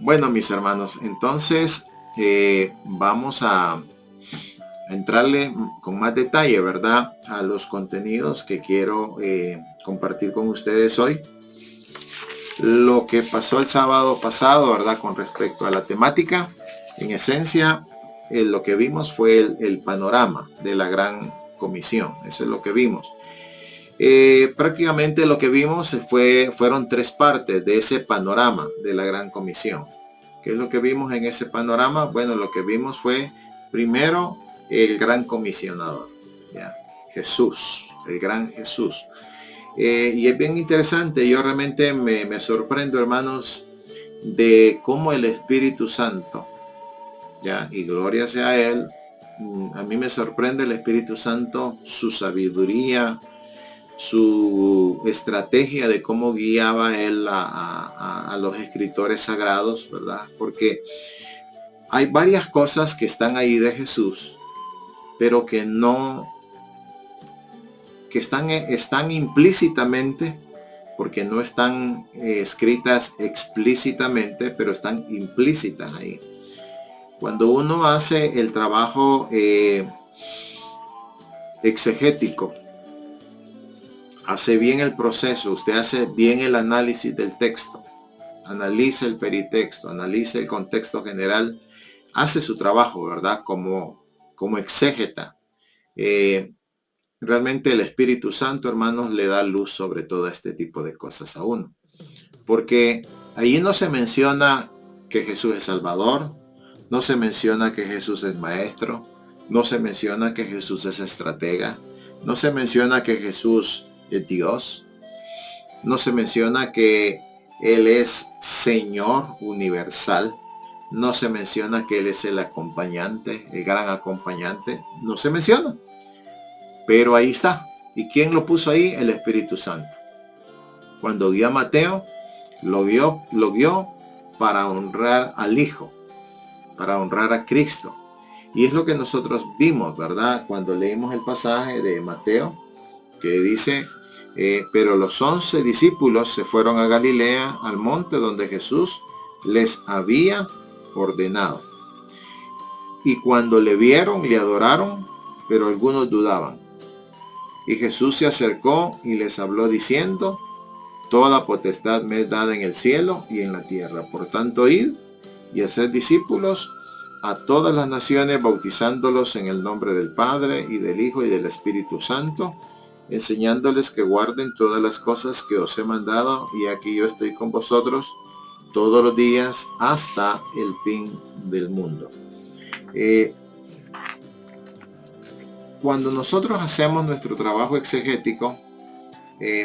Bueno, mis hermanos, entonces vamos a entrarle con más detalle, ¿verdad? A los contenidos que quiero compartir con ustedes hoy. Lo que pasó el sábado pasado, ¿verdad? Con respecto a la temática, en esencia, lo que vimos fue el panorama de la Gran Comisión. Eso es lo que vimos. Prácticamente lo que vimos fueron tres partes de ese panorama de la Gran Comisión. ¿Qué es lo que vimos en ese panorama? Bueno, lo que vimos fue primero el gran comisionador, ¿ya? Jesús, el gran Jesús. Y es bien interesante, yo realmente me sorprendo, hermanos, de cómo el Espíritu Santo, ¿ya? Y gloria sea a Él, a mí me sorprende el Espíritu Santo, su sabiduría, su estrategia de cómo guiaba él a los escritores sagrados, ¿verdad? Porque hay varias cosas que están ahí de Jesús, pero que no, que están implícitamente, porque no están escritas explícitamente, pero están implícitas ahí. Cuando uno hace el trabajo exegético, hace bien el proceso, usted hace bien el análisis del texto, analiza el peritexto, analiza el contexto general, hace su trabajo, ¿verdad? Como exégeta. Realmente el Espíritu Santo, hermanos, le da luz sobre todo este tipo de cosas a uno. Porque ahí no se menciona que Jesús es Salvador, no se menciona que Jesús es Maestro, no se menciona que Jesús es estratega, no se menciona que Jesús es Dios, no se menciona que Él es Señor universal, no se menciona que Él es el acompañante, el gran acompañante, no se menciona, pero ahí está. ¿Y quién lo puso ahí? El Espíritu Santo. Cuando guió a Mateo, lo guió para honrar al Hijo, para honrar a Cristo. Y es lo que nosotros vimos, ¿verdad? Cuando leímos el pasaje de Mateo, que dice, pero los 11 discípulos se fueron a Galilea, al monte donde Jesús les había ordenado. Y cuando le vieron, le adoraron, pero algunos dudaban. Y Jesús se acercó y les habló diciendo, toda potestad me es dada en el cielo y en la tierra. Por tanto, id y haced discípulos a todas las naciones, bautizándolos en el nombre del Padre y del Hijo y del Espíritu Santo, enseñándoles que guarden todas las cosas que os he mandado, y aquí yo estoy con vosotros todos los días hasta el fin del mundo. Cuando nosotros hacemos nuestro trabajo exegético,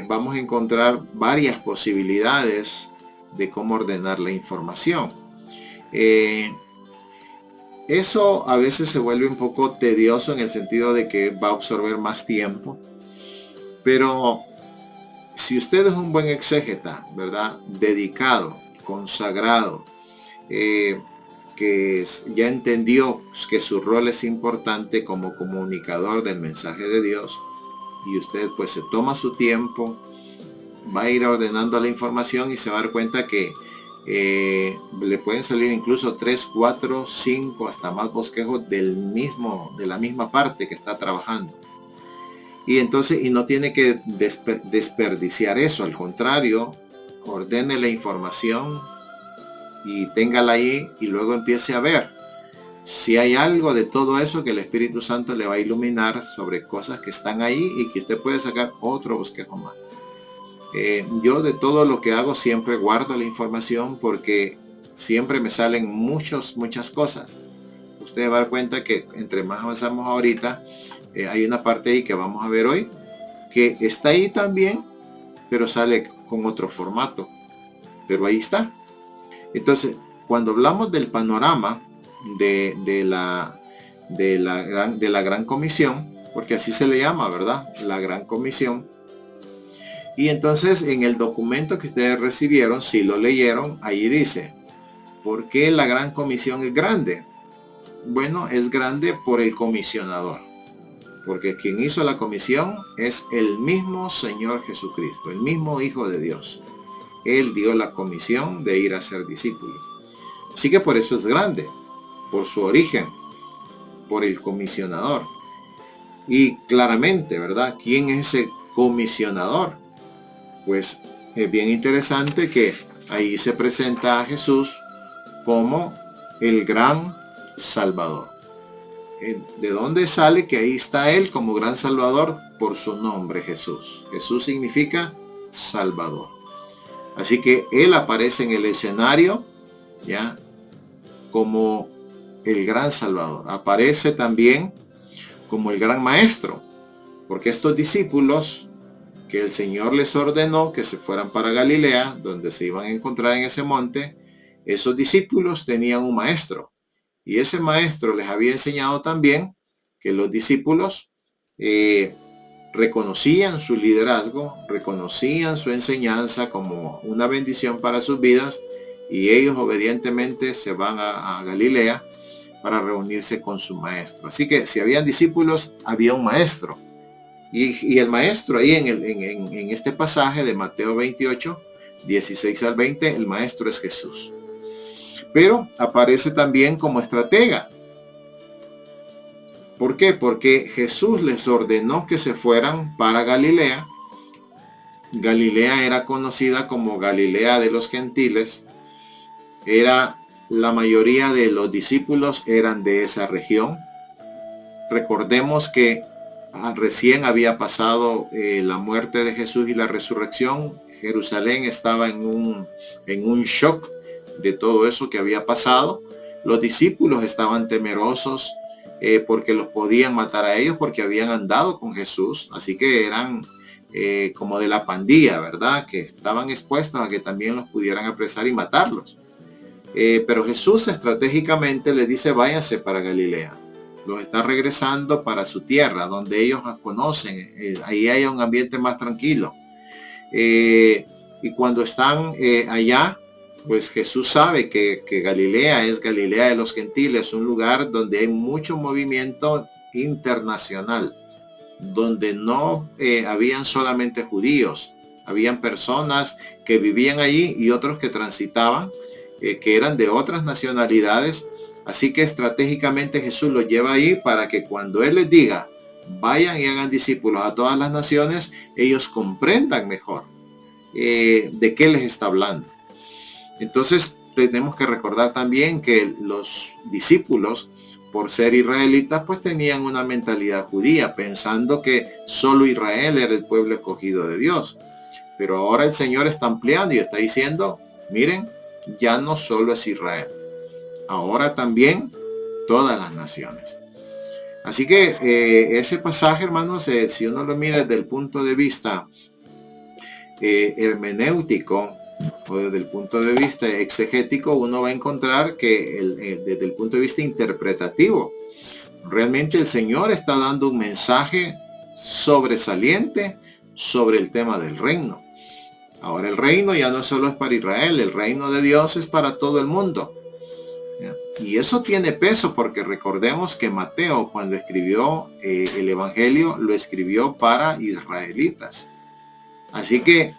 vamos a encontrar varias posibilidades de cómo ordenar la información. Eso a veces se vuelve un poco tedioso en el sentido de que va a absorber más tiempo. Pero si usted es un buen exégeta, ¿verdad? Dedicado, consagrado, que ya entendió que su rol es importante como comunicador del mensaje de Dios, y usted pues se toma su tiempo, va a ir ordenando la información y se va a dar cuenta que le pueden salir incluso 3, 4, 5, hasta más bosquejos de la misma parte que está trabajando. Y entonces, y no tiene que desperdiciar eso, al contrario, ordene la información y téngala ahí y luego empiece a ver si hay algo de todo eso que el Espíritu Santo le va a iluminar sobre cosas que están ahí y que usted puede sacar otro bosquejo más. Yo de todo lo que hago siempre guardo la información porque siempre me salen muchas cosas. Usted va a dar cuenta que entre más avanzamos ahorita, hay una parte ahí que vamos a ver hoy, que está ahí también, pero sale con otro formato. Pero ahí está. Entonces, cuando hablamos del panorama de la Gran Comisión, porque así se le llama, ¿verdad? La Gran Comisión. Y entonces en el documento que ustedes recibieron, si lo leyeron, ahí dice, ¿por qué la Gran Comisión es grande? Bueno, es grande por el comisionador, porque quien hizo la comisión es el mismo Señor Jesucristo, el mismo Hijo de Dios. Él dio la comisión de ir a ser discípulos. Así que por eso es grande, por su origen, por el comisionador. Y claramente, ¿verdad? ¿Quién es ese comisionador? Pues es bien interesante que ahí se presenta a Jesús como el gran Salvador. ¿De dónde sale que ahí está Él como gran Salvador? Por su nombre, Jesús. Jesús significa Salvador. Así que Él aparece en el escenario, ¿ya? Como el gran Salvador. Aparece también como el gran Maestro, porque estos discípulos que el Señor les ordenó que se fueran para Galilea, donde se iban a encontrar en ese monte, esos discípulos tenían un maestro. Y ese maestro les había enseñado también que los discípulos reconocían su liderazgo, reconocían su enseñanza como una bendición para sus vidas, y ellos obedientemente se van a Galilea para reunirse con su maestro. Así que si habían discípulos, había un maestro. Y el maestro ahí en este pasaje de Mateo 28, 16 al 20, el maestro es Jesús. Pero aparece también como estratega. ¿Por qué? Porque Jesús les ordenó que se fueran para Galilea. Galilea era conocida como Galilea de los Gentiles. La mayoría de los discípulos eran de esa región. Recordemos que recién había pasado la muerte de Jesús y la resurrección. Jerusalén estaba en un shock de todo eso que había pasado. Los discípulos estaban temerosos porque los podían matar a ellos porque habían andado con Jesús. Así que eran como de la pandilla, ¿verdad? Que estaban expuestos a que también los pudieran apresar y matarlos. Pero Jesús estratégicamente les dice: váyanse para Galilea. Los está regresando para su tierra, donde ellos conocen. Ahí hay un ambiente más tranquilo. Y cuando están allá, pues Jesús sabe que Galilea es Galilea de los Gentiles, un lugar donde hay mucho movimiento internacional, donde no habían solamente judíos, habían personas que vivían allí y otros que transitaban, que eran de otras nacionalidades. Así que estratégicamente Jesús los lleva ahí para que cuando Él les diga: vayan y hagan discípulos a todas las naciones, ellos comprendan mejor de qué les está hablando. Entonces tenemos que recordar también que los discípulos, por ser israelitas, pues tenían una mentalidad judía, pensando que solo Israel era el pueblo escogido de Dios. Pero ahora el Señor está ampliando y está diciendo: miren, ya no solo es Israel, ahora también todas las naciones. Así que ese pasaje, hermanos, si uno lo mira desde el punto de vista hermenéutico o desde el punto de vista exegético, uno va a encontrar que desde el punto de vista interpretativo, realmente el Señor está dando un mensaje sobresaliente sobre el tema del reino. Ahora el reino ya no solo es para Israel, el reino de Dios es para todo el mundo. Y eso tiene peso porque recordemos que Mateo, cuando escribió el Evangelio, lo escribió para israelitas. Así que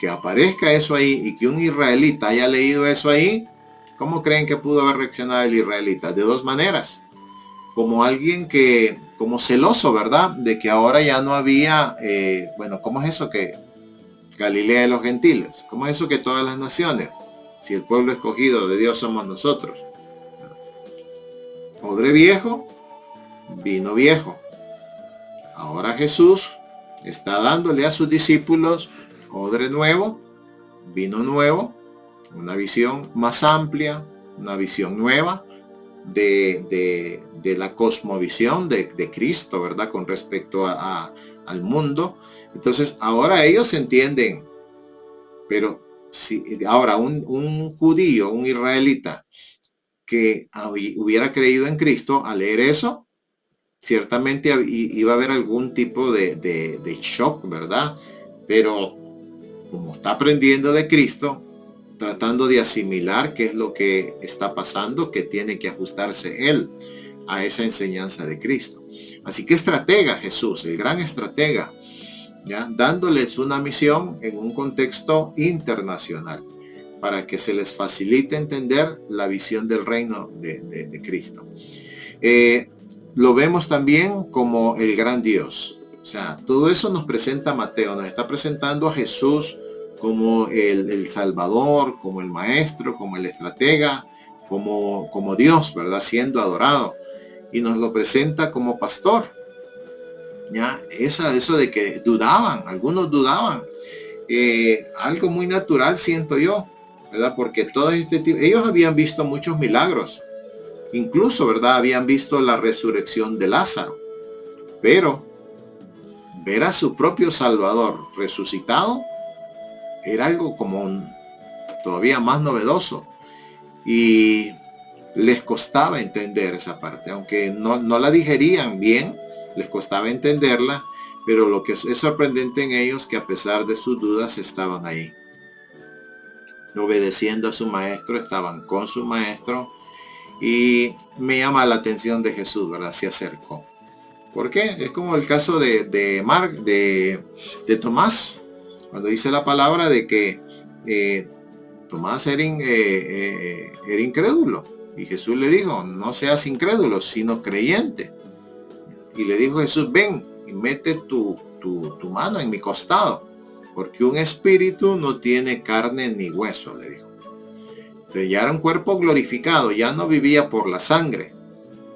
aparezca eso ahí y que un israelita haya leído eso ahí, ¿cómo creen que pudo haber reaccionado el israelita? De dos maneras. Como alguien como celoso, ¿verdad? De que ahora ya no había, ¿cómo es eso que Galilea de los Gentiles? ¿Cómo es eso que todas las naciones? Si el pueblo escogido de Dios somos nosotros. Odre viejo, vino viejo. Ahora Jesús está dándole a sus discípulos odre nuevo, vino nuevo, una visión más amplia, una visión nueva de la cosmovisión de Cristo, ¿verdad? Con respecto al mundo. Entonces ahora ellos entienden, pero si ahora un judío, un israelita que hubiera creído en Cristo, al leer eso, ciertamente iba a haber algún tipo de shock, ¿verdad? Pero como está aprendiendo de Cristo, tratando de asimilar qué es lo que está pasando, que tiene que ajustarse él a esa enseñanza de Cristo. Así que estratega Jesús, el gran estratega, ¿ya? Dándoles una misión en un contexto internacional. para que se les facilite entender la visión del reino de Cristo. Lo vemos también como el gran Dios. O sea, todo eso nos presenta Mateo, nos está presentando a Jesús como el Salvador, como el Maestro, como el estratega, como Dios, ¿verdad? Siendo adorado. Y nos lo presenta como pastor. ¿Ya? Eso de que dudaban, algunos dudaban. Algo muy natural siento yo, ¿verdad? Porque todo este tipo, ellos habían visto muchos milagros. Incluso, ¿verdad? Habían visto la resurrección de Lázaro. Pero ver a su propio Salvador resucitado era algo como todavía más novedoso. Y les costaba entender esa parte. Aunque no la digerían bien, les costaba entenderla. Pero lo que es sorprendente en ellos, que a pesar de sus dudas estaban ahí. Obedeciendo a su maestro, estaban con su maestro. Y me llama la atención de Jesús, ¿verdad? Se acercó. ¿Por qué? Es como el caso de Tomás, cuando dice la palabra de que Tomás era incrédulo. Y Jesús le dijo, no seas incrédulo, sino creyente. Y le dijo Jesús, ven y mete tu mano en mi costado, porque un espíritu no tiene carne ni hueso, le dijo. Entonces ya era un cuerpo glorificado, ya no vivía por la sangre,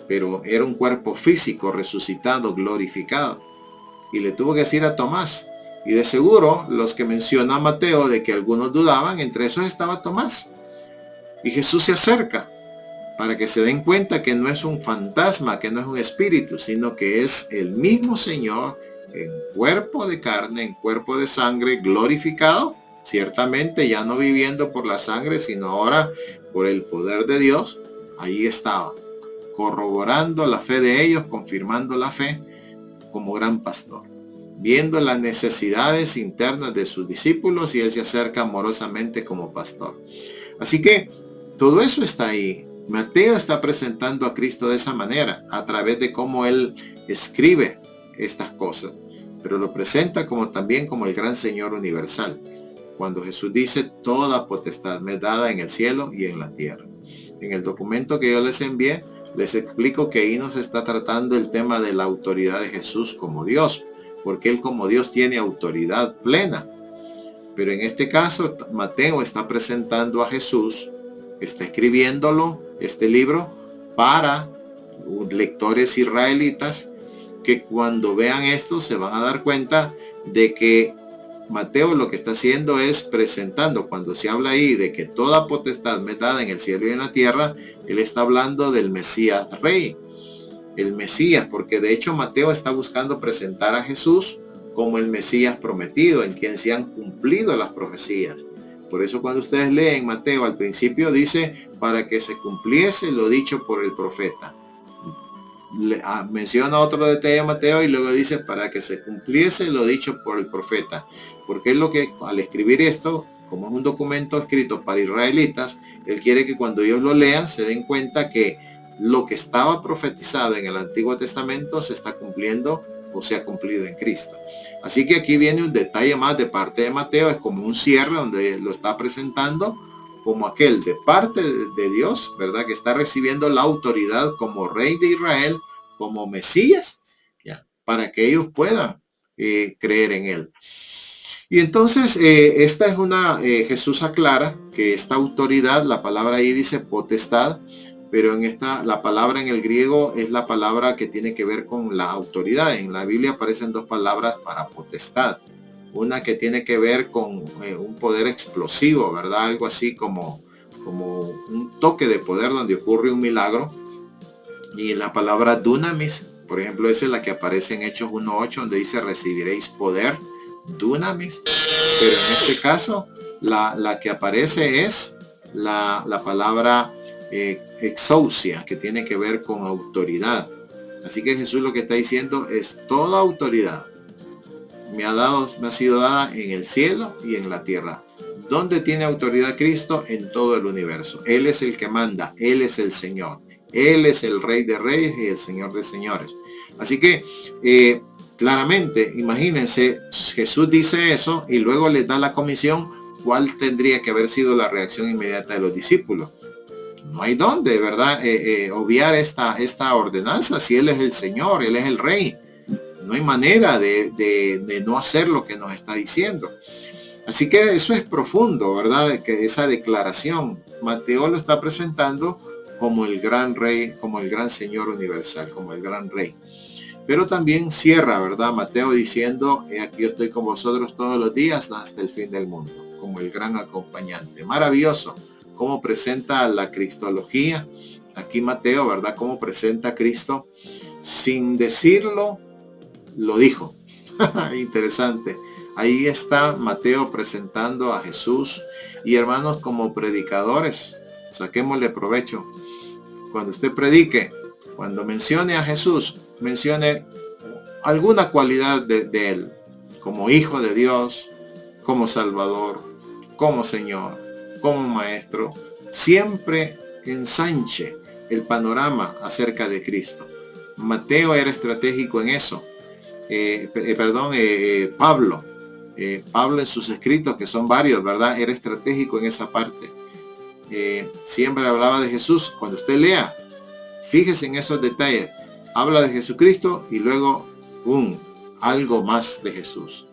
pero era un cuerpo físico, resucitado, glorificado. Y le tuvo que decir a Tomás, y de seguro los que menciona Mateo de que algunos dudaban, entre esos estaba Tomás. Y Jesús se acerca para que se den cuenta que no es un fantasma, que no es un espíritu, sino que es el mismo Señor en cuerpo de carne, en cuerpo de sangre, glorificado, ciertamente ya no viviendo por la sangre, sino ahora por el poder de Dios. Ahí estaba, corroborando la fe de ellos, confirmando la fe como gran pastor, viendo las necesidades internas de sus discípulos, y él se acerca amorosamente como pastor. Así que todo eso está ahí. Mateo está presentando a Cristo de esa manera, a través de cómo él escribe estas cosas, pero lo presenta también como el gran Señor universal. Cuando Jesús dice, toda potestad me es dada en el cielo y en la tierra. En el documento que yo les envié, les explico que ahí nos está tratando el tema de la autoridad de Jesús como Dios, porque él como Dios tiene autoridad plena. Pero en este caso, Mateo está presentando a Jesús, está escribiéndolo, este libro, para lectores israelitas, que cuando vean esto se van a dar cuenta de que Mateo lo que está haciendo es presentando, cuando se habla ahí de que toda potestad me es dada en el cielo y en la tierra, él está hablando del Mesías Rey, el Mesías, porque de hecho Mateo está buscando presentar a Jesús como el Mesías prometido, en quien se han cumplido las profecías. Por eso cuando ustedes leen Mateo, al principio dice, para que se cumpliese lo dicho por el profeta. Menciona otro detalle de Mateo y luego dice, para que se cumpliese lo dicho por el profeta. Porque es lo que, al escribir esto, como es un documento escrito para israelitas, él quiere que cuando ellos lo lean se den cuenta que lo que estaba profetizado en el Antiguo Testamento se está cumpliendo o se ha cumplido en Cristo. Así que aquí viene un detalle más de parte de Mateo, es como un cierre donde lo está presentando como aquel de parte de Dios, ¿verdad? Que está recibiendo la autoridad como rey de Israel, como Mesías, ¿ya? Para que ellos puedan creer en él. Y entonces esta es Jesús aclara que esta autoridad, la palabra ahí dice potestad, pero la palabra en el griego es la palabra que tiene que ver con la autoridad. En la Biblia aparecen dos palabras para potestad. Una que tiene que ver con un poder explosivo, ¿verdad? Algo así como un toque de poder donde ocurre un milagro. Y la palabra dunamis, por ejemplo, esa es la que aparece en Hechos 1:8, donde dice recibiréis poder, dunamis. Pero en este caso, la que aparece es la palabra exousia, que tiene que ver con autoridad. Así que Jesús lo que está diciendo es toda autoridad me ha sido dada en el cielo y en la tierra. ¿Dónde tiene autoridad Cristo? En todo el universo. Él es el que manda, Él es el Señor, Él es el Rey de Reyes y el Señor de Señores. Así que claramente, imagínense, Jesús dice eso y luego les da la comisión ¿cuál tendría que haber sido la reacción inmediata de los discípulos? No hay dónde, ¿verdad? Obviar esta ordenanza. Si Él es el Señor, Él es el Rey. No hay manera de no hacer lo que nos está diciendo. Así que eso es profundo, ¿verdad? Que esa declaración, Mateo lo está presentando como el gran Rey, como el gran Señor universal, como el gran Rey. Pero también cierra, ¿verdad? Mateo diciendo, aquí yo estoy con vosotros todos los días hasta el fin del mundo, como el gran acompañante. Maravilloso cómo presenta la cristología. Aquí Mateo, ¿verdad? Cómo presenta a Cristo. Sin decirlo, lo dijo. Interesante. Ahí está Mateo presentando a Jesús. Y hermanos, como predicadores, saquémosle provecho. Cuando usted predique, cuando mencione a Jesús, mencione alguna cualidad de Él, como Hijo de Dios, como Salvador, como Señor, como Maestro. Siempre ensanche el panorama acerca de Cristo. Mateo era estratégico en eso. Pablo en sus escritos, que son varios, ¿verdad? Era estratégico en esa parte. Siempre hablaba de Jesús. Cuando usted lea, fíjese en esos detalles. Habla de Jesucristo y luego algo más de Jesús.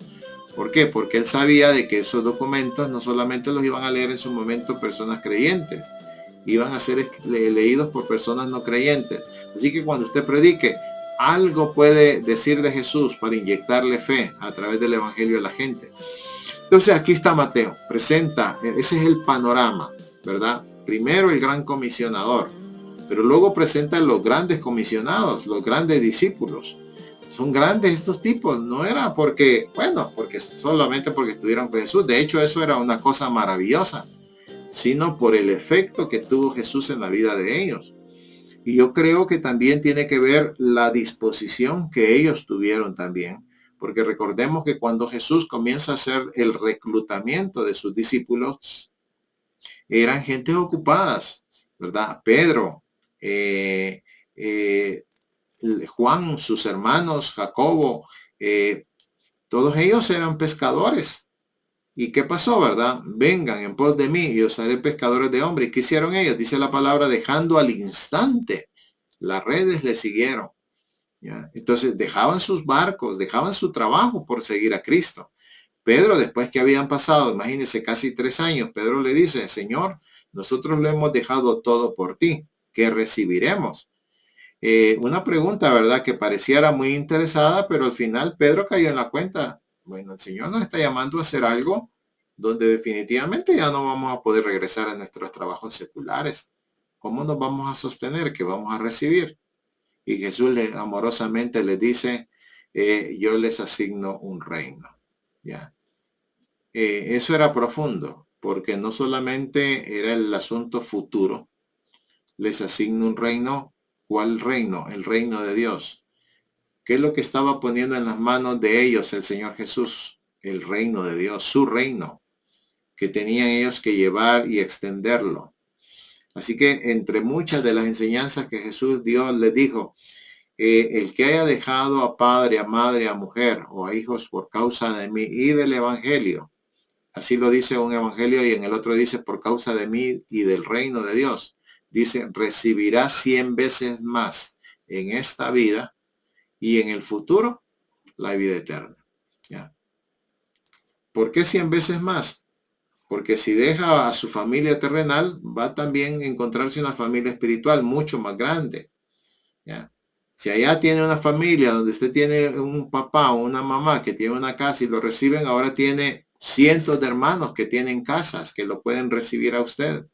¿Por qué? Porque él sabía de que esos documentos no solamente los iban a leer en su momento personas creyentes, iban a ser leídos por personas no creyentes. Así que cuando usted predique, algo puede decir de Jesús para inyectarle fe a través del evangelio a la gente. Entonces aquí está Mateo, presenta, ese es el panorama, ¿verdad? Primero el gran comisionador, pero luego presenta los grandes comisionados, los grandes discípulos. Son grandes estos tipos, no era porque solamente porque estuvieron con Jesús. De hecho, eso era una cosa maravillosa, sino por el efecto que tuvo Jesús en la vida de ellos. Y yo creo que también tiene que ver la disposición que ellos tuvieron también, porque recordemos que cuando Jesús comienza a hacer el reclutamiento de sus discípulos, eran gentes ocupadas, ¿verdad? Pedro, Juan, sus hermanos, Jacobo, todos ellos eran pescadores. ¿Y qué pasó, verdad? Vengan en pos de mí y os haré pescadores de hombres. ¿Qué hicieron ellos? Dice la palabra, dejando al instante. Las redes le siguieron. ¿Ya? Entonces dejaban sus barcos, dejaban su trabajo por seguir a Cristo. Pedro, después que habían pasado, imagínense, casi 3 años, Pedro le dice, Señor, nosotros lo hemos dejado todo por ti. ¿Qué recibiremos? Una pregunta, ¿verdad? Que pareciera muy interesada, pero al final Pedro cayó en la cuenta. Bueno, el Señor nos está llamando a hacer algo donde definitivamente ya no vamos a poder regresar a nuestros trabajos seculares. ¿Cómo nos vamos a sostener? ¿Qué vamos a recibir? Y Jesús amorosamente les dice, yo les asigno un reino. ¿Ya? Eso era profundo, porque no solamente era el asunto futuro, les asigno un reino. ¿Cuál reino? El reino de Dios. ¿Qué es lo que estaba poniendo en las manos de ellos el Señor Jesús? El reino de Dios, su reino, que tenían ellos que llevar y extenderlo. Así que entre muchas de las enseñanzas que Jesús dio, les dijo, el que haya dejado a padre, a madre, a mujer o a hijos por causa de mí y del evangelio, así lo dice un evangelio y en el otro dice por causa de mí y del reino de Dios, dice recibirá 100 veces más en esta vida y en el futuro la vida eterna. ¿Ya? ¿Por qué 100 veces más? Porque si deja a su familia terrenal, va también a encontrarse una familia espiritual mucho más grande. ¿Ya? Si allá tiene una familia donde usted tiene un papá o una mamá que tiene una casa y lo reciben, ahora tiene cientos de hermanos que tienen casas que lo pueden recibir a usted.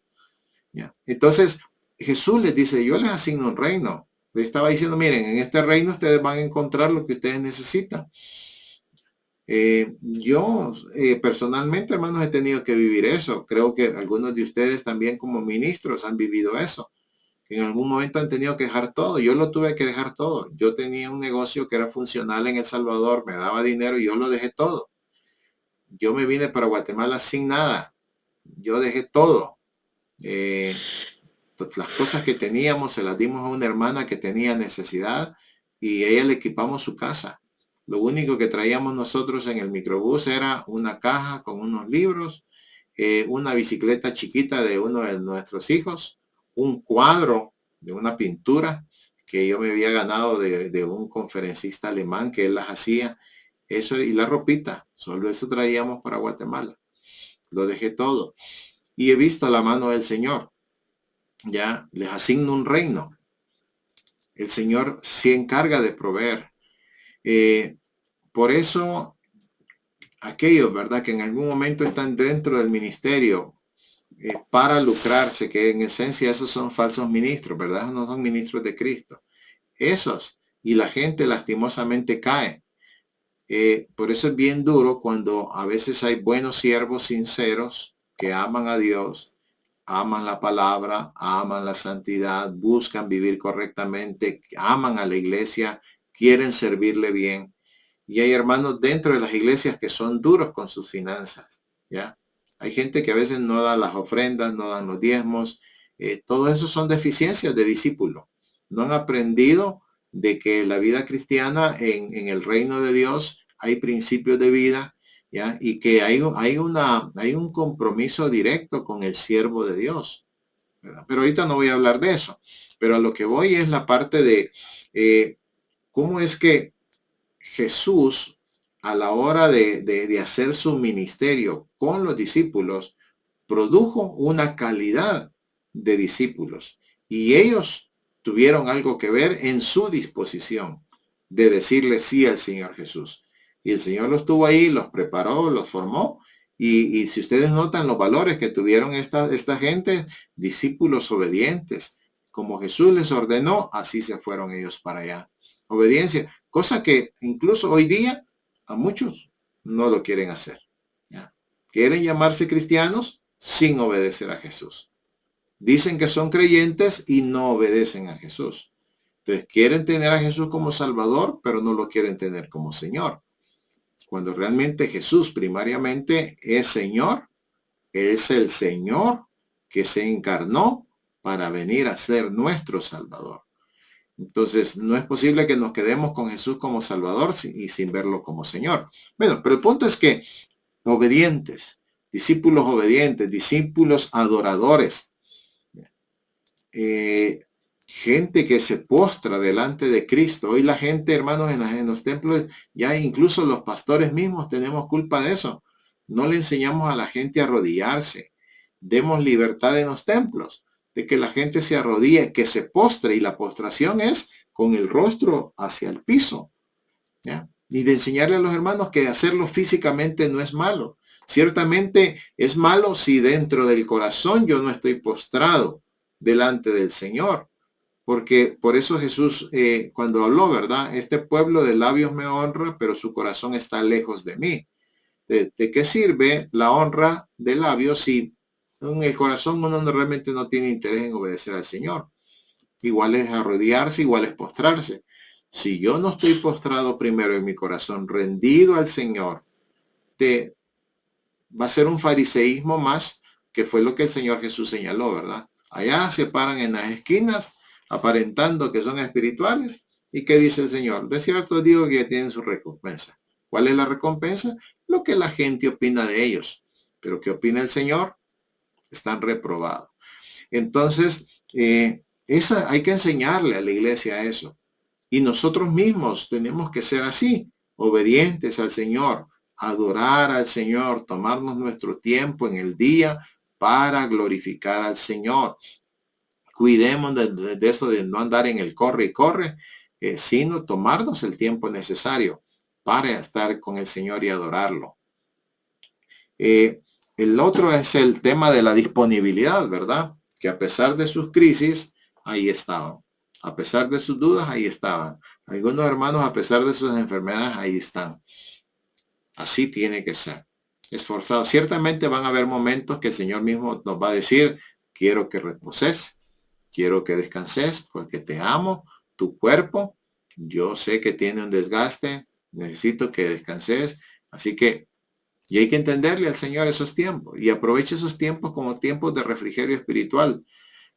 ¿Ya? Entonces, Jesús les dice, yo les asigno un reino. Le estaba diciendo, miren, en este reino ustedes van a encontrar lo que ustedes necesitan. Yo personalmente, hermanos, he tenido que vivir eso. Creo que algunos de ustedes también como ministros han vivido eso. En algún momento han tenido que dejar todo. Yo lo tuve que dejar todo. Yo tenía un negocio que era funcional en El Salvador, me daba dinero y yo lo dejé todo. Yo me vine para Guatemala sin nada. Yo dejé todo. Pues las cosas que teníamos se las dimos a una hermana que tenía necesidad y a ella le equipamos su casa. Lo único que traíamos nosotros en el microbús era una caja con unos libros una bicicleta chiquita de uno de nuestros hijos, un cuadro de una pintura que yo me había ganado de un conferencista alemán que él las hacía, eso y la ropita, solo eso traíamos para Guatemala. Lo dejé todo y he visto la mano del Señor. Ya les asigno un reino. El Señor se encarga de proveer. Por eso aquellos, ¿verdad?, que en algún momento están dentro del ministerio para lucrarse, que en esencia esos son falsos ministros, ¿verdad? No son ministros de Cristo. Esos, y la gente lastimosamente cae. Por eso es bien duro cuando a veces hay buenos siervos sinceros que aman a Dios, aman la palabra, aman la santidad, buscan vivir correctamente, aman a la iglesia, quieren servirle bien. Y hay hermanos dentro de las iglesias que son duros con sus finanzas, ¿ya? Hay gente que a veces no da las ofrendas, no dan los diezmos. Todo eso son deficiencias de discípulo. No han aprendido de que la vida cristiana en el reino de Dios hay principios de vida, ¿ya? Y que hay un compromiso directo con el siervo de Dios, ¿verdad? Pero ahorita no voy a hablar de eso. Pero a lo que voy es la parte de cómo es que Jesús, a la hora de hacer su ministerio con los discípulos, produjo una calidad de discípulos y ellos tuvieron algo que ver en su disposición de decirle sí al Señor Jesús. Y el Señor los tuvo ahí, los preparó, los formó. Y si ustedes notan los valores que tuvieron esta gente, discípulos obedientes, como Jesús les ordenó, así se fueron ellos para allá. Obediencia, cosa que incluso hoy día a muchos no lo quieren hacer. ¿Ya? Quieren llamarse cristianos sin obedecer a Jesús. Dicen que son creyentes y no obedecen a Jesús. Entonces quieren tener a Jesús como Salvador, pero no lo quieren tener como Señor. Cuando realmente Jesús primariamente es Señor, es el Señor que se encarnó para venir a ser nuestro Salvador. Entonces, no es posible que nos quedemos con Jesús como Salvador y sin verlo como Señor. Bueno, pero el punto es que obedientes, discípulos adoradores, gente que se postra delante de Cristo. Hoy la gente, hermanos, en los templos, ya incluso los pastores mismos tenemos culpa de eso. No le enseñamos a la gente a arrodillarse. Demos libertad en los templos, de que la gente se arrodille, que se postre, y la postración es con el rostro hacia el piso, ¿ya? Y de enseñarle a los hermanos que hacerlo físicamente no es malo. Ciertamente es malo si dentro del corazón yo no estoy postrado delante del Señor. Porque por eso Jesús cuando habló, ¿verdad? Este pueblo de labios me honra, pero su corazón está lejos de mí. ¿De qué sirve la honra de labios si en el corazón uno realmente no tiene interés en obedecer al Señor? Igual es arrodillarse, igual es postrarse. Si yo no estoy postrado primero en mi corazón, rendido al Señor, va a ser un fariseísmo más, que fue lo que el Señor Jesús señaló, ¿verdad? Allá se paran en las esquinas, aparentando que son espirituales. ¿Y qué dice el Señor? De cierto digo que ya tienen su recompensa. ¿Cuál es la recompensa? Lo que la gente opina de ellos. Pero ¿qué opina el Señor? Están reprobados. Entonces, hay que enseñarle a la iglesia eso. Y nosotros mismos tenemos que ser así, obedientes al Señor, adorar al Señor, tomarnos nuestro tiempo en el día para glorificar al Señor. Cuidemos de eso de no andar en el corre y corre, sino tomarnos el tiempo necesario para estar con el Señor y adorarlo. El otro es el tema de la disponibilidad, ¿verdad? Que a pesar de sus crisis, ahí estaban. A pesar de sus dudas, ahí estaban. Algunos hermanos, a pesar de sus enfermedades, ahí están. Así tiene que ser. Esforzado. Ciertamente van a haber momentos que el Señor mismo nos va a decir, quiero que reposes, quiero que descanses, porque te amo, tu cuerpo. Yo sé que tiene un desgaste, necesito que descanses. Así que, y hay que entenderle al Señor esos tiempos. Y aproveche esos tiempos como tiempos de refrigerio espiritual.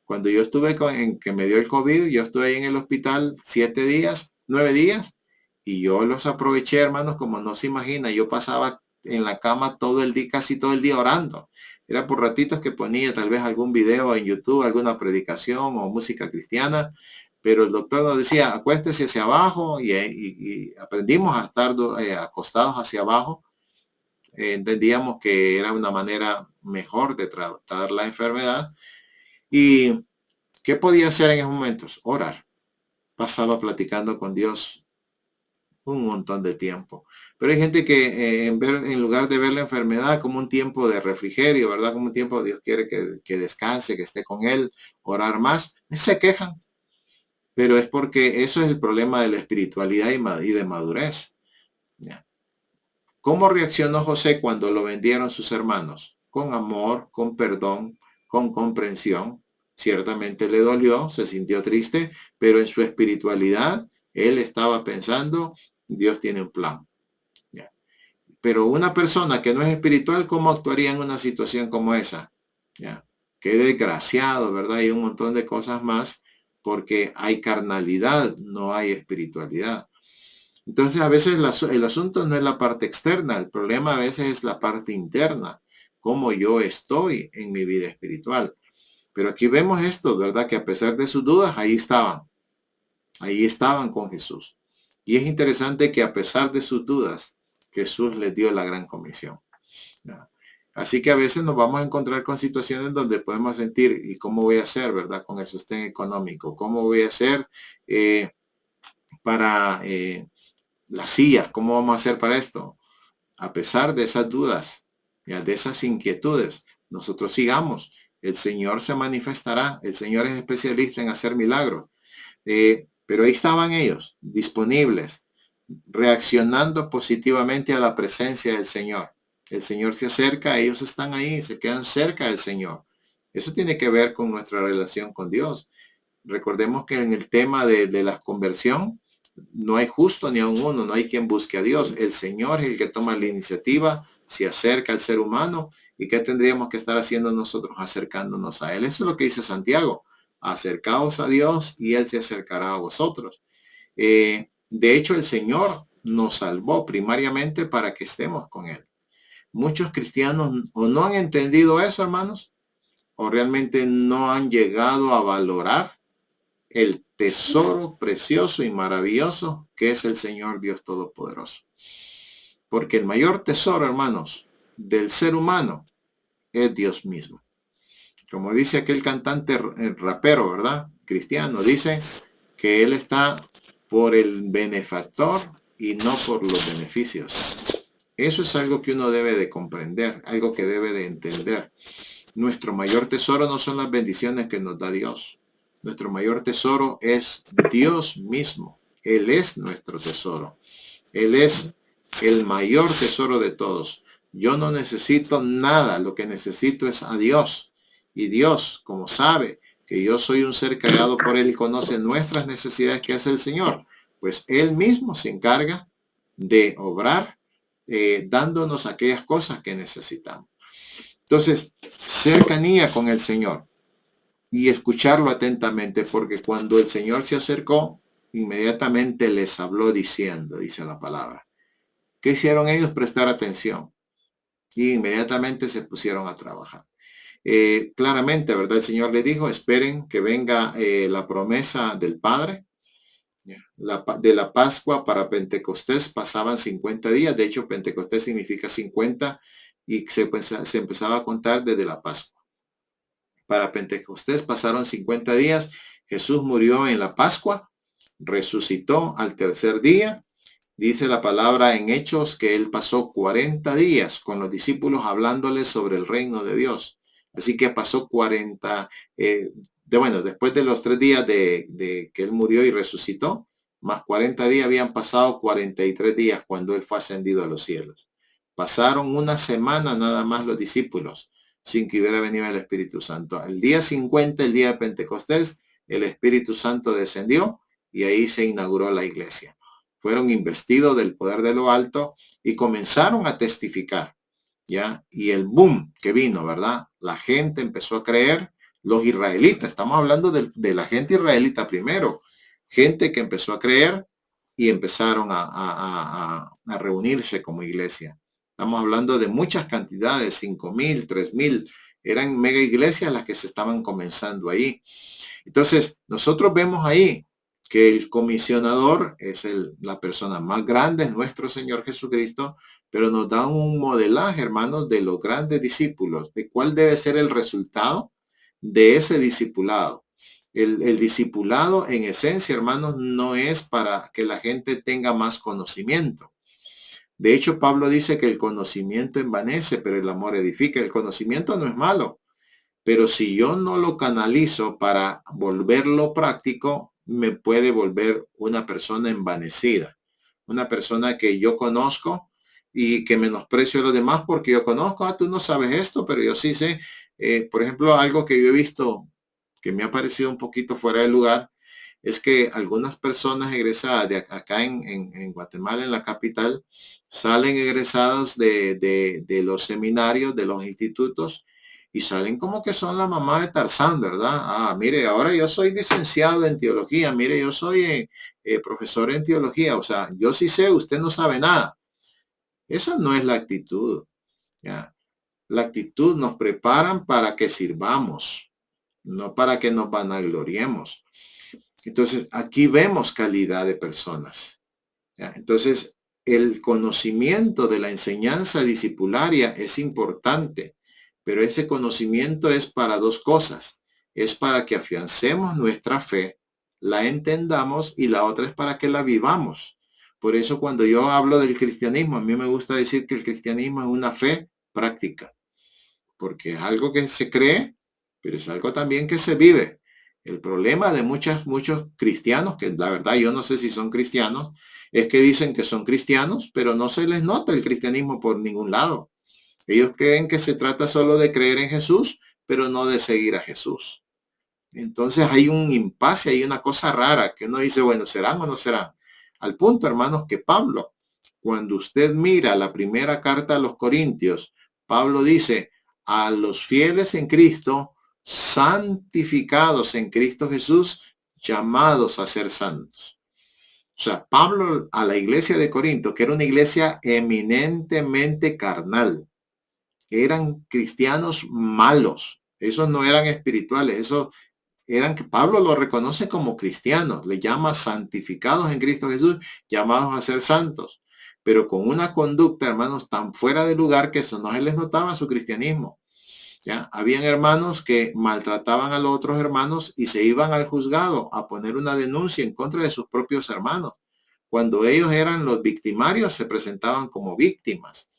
Cuando yo estuve en que me dio el COVID, yo estuve ahí en el hospital 7 días, 9 días, y yo los aproveché, hermanos, como no se imagina. Yo pasaba en la cama todo el día, casi todo el día orando. Era por ratitos que ponía tal vez algún video en YouTube, alguna predicación o música cristiana, pero el doctor nos decía, acuéstese hacia abajo y aprendimos a estar acostados hacia abajo. Entendíamos que era una manera mejor de tratar la enfermedad. ¿Y qué podía hacer en esos momentos? Orar. Pasaba platicando con Dios un montón de tiempo. Pero hay gente que en lugar de ver la enfermedad como un tiempo de refrigerio, ¿verdad? Como un tiempo Dios quiere que descanse, que esté con él, orar más, se quejan. Pero es porque eso es el problema de la espiritualidad y de madurez. ¿Ya? ¿Cómo reaccionó José cuando lo vendieron sus hermanos? Con amor, con perdón, con comprensión. Ciertamente le dolió, se sintió triste, pero en su espiritualidad él estaba pensando, Dios tiene un plan. ¿Ya? Pero una persona que no es espiritual, ¿cómo actuaría en una situación como esa? ¿Ya? Qué desgraciado, ¿verdad? Y un montón de cosas más, porque hay carnalidad, no hay espiritualidad. Entonces, a veces el asunto no es la parte externa, el problema a veces es la parte interna, cómo yo estoy en mi vida espiritual. Pero aquí vemos esto, ¿verdad? Que a pesar de sus dudas, ahí estaban con Jesús. Y es interesante que a pesar de sus dudas, Jesús les dio la gran comisión. ¿Ya? Así que a veces nos vamos a encontrar con situaciones donde podemos sentir, ¿y cómo voy a hacer, verdad? Con el sostén económico, ¿cómo voy a hacer para las sillas? ¿Cómo vamos a hacer para esto? A pesar de esas dudas, ya de esas inquietudes, nosotros sigamos. El Señor se manifestará. El Señor es especialista en hacer milagros. Pero ahí estaban ellos, disponibles, reaccionando positivamente a la presencia del Señor. El Señor se acerca, ellos están ahí, se quedan cerca del Señor. Eso tiene que ver con nuestra relación con Dios. Recordemos que en el tema de la conversión, no hay justo ni a uno, no hay quien busque a Dios. El Señor es el que toma la iniciativa, se acerca al ser humano. ¿Y qué tendríamos que estar haciendo nosotros? Acercándonos a Él. Eso es lo que dice Santiago. Acercaos a Dios y Él se acercará a vosotros. De hecho, el Señor nos salvó primariamente para que estemos con Él. Muchos cristianos o no han entendido eso, hermanos, o realmente no han llegado a valorar el tesoro precioso y maravilloso que es el Señor Dios Todopoderoso. Porque el mayor tesoro, hermanos, del ser humano es Dios mismo. Como dice aquel cantante rapero, ¿verdad? Cristiano, dice que él está por el benefactor y no por los beneficios. Eso es algo que uno debe de comprender, algo que debe de entender. Nuestro mayor tesoro no son las bendiciones que nos da Dios. Nuestro mayor tesoro es Dios mismo. Él es nuestro tesoro. Él es el mayor tesoro de todos. Yo no necesito nada, lo que necesito es a Dios. Y Dios, como sabe que yo soy un ser creado por Él y conoce nuestras necesidades que hace el Señor, pues Él mismo se encarga de obrar, dándonos aquellas cosas que necesitamos. Entonces, cercanía con el Señor y escucharlo atentamente, porque cuando el Señor se acercó, inmediatamente les habló diciendo, dice la palabra. ¿Qué hicieron ellos? Prestar atención. Y inmediatamente se pusieron a trabajar. Claramente, ¿verdad? El Señor le dijo, esperen que venga la promesa del Padre. De la Pascua para Pentecostés pasaban 50 días. De hecho, Pentecostés significa 50 y se empezaba a contar desde la Pascua. Para Pentecostés pasaron 50 días. Jesús murió en la Pascua, resucitó al tercer día. Dice la palabra en Hechos que él pasó 40 días con los discípulos hablándoles sobre el reino de Dios. Así que pasó 40, después de los 3 días de que él murió y resucitó, más 40 días habían pasado 43 días cuando él fue ascendido a los cielos. Pasaron una semana nada más los discípulos sin que hubiera venido el Espíritu Santo. El día 50, el día de Pentecostés, el Espíritu Santo descendió y ahí se inauguró la iglesia. Fueron investidos del poder de lo alto y comenzaron a testificar, ¿ya? Y el boom que vino, ¿verdad? La gente empezó a creer, los israelitas, estamos hablando de la gente israelita primero, gente que empezó a creer y empezaron a reunirse como iglesia. Estamos hablando de muchas cantidades, 5,000, 3,000. Eran mega iglesias las que se estaban comenzando ahí. Entonces, nosotros vemos ahí que el comisionador es la persona más grande, es nuestro Señor Jesucristo, pero nos da un modelaje, hermanos, de los grandes discípulos, de cuál debe ser el resultado de ese discipulado. El discipulado, en esencia, hermanos, no es para que la gente tenga más conocimiento. De hecho, Pablo dice que el conocimiento envanece, pero el amor edifica. El conocimiento no es malo, pero si yo no lo canalizo para volverlo práctico, me puede volver una persona envanecida, una persona que yo conozco y que menosprecio a los demás porque yo conozco, tú no sabes esto, pero yo sí sé. Por ejemplo, algo que yo he visto que me ha parecido un poquito fuera de lugar es que algunas personas egresadas de acá en Guatemala, en la capital, salen egresados de los seminarios, de los institutos, y salen como que son la mamá de Tarzán, ¿verdad? Ah, mire, ahora yo soy licenciado en teología, mire, yo soy profesor en teología, o sea, yo sí sé, usted no sabe nada. Esa no es la actitud, ¿ya? La actitud nos preparan para que sirvamos, no para que nos vanagloriemos. Entonces, aquí vemos calidad de personas, ¿ya? Entonces, el conocimiento de la enseñanza discipularia es importante, pero ese conocimiento es para dos cosas. Es para que afiancemos nuestra fe, la entendamos, y la otra es para que la vivamos. Por eso cuando yo hablo del cristianismo, a mí me gusta decir que el cristianismo es una fe práctica, porque es algo que se cree, pero es algo también que se vive. El problema de muchos cristianos, que la verdad yo no sé si son cristianos, es que dicen que son cristianos, pero no se les nota el cristianismo por ningún lado. Ellos creen que se trata solo de creer en Jesús, pero no de seguir a Jesús. Entonces hay un impasse, hay una cosa rara que uno dice, bueno, ¿serán o no serán? Al punto, hermanos, que Pablo, cuando usted mira la primera carta a los Corintios, Pablo dice, a los fieles en Cristo, santificados en Cristo Jesús, llamados a ser santos. O sea, Pablo a la iglesia de Corinto, que era una iglesia eminentemente carnal, eran cristianos malos, esos no eran espirituales, esos eran, que Pablo lo reconoce como cristianos, le llama santificados en Cristo Jesús, llamados a ser santos, pero con una conducta, hermanos, tan fuera de lugar que eso no se les notaba su cristianismo. ¿Ya? Habían hermanos que maltrataban a los otros hermanos y se iban al juzgado a poner una denuncia en contra de sus propios hermanos. Cuando ellos eran los victimarios, se presentaban como víctimas.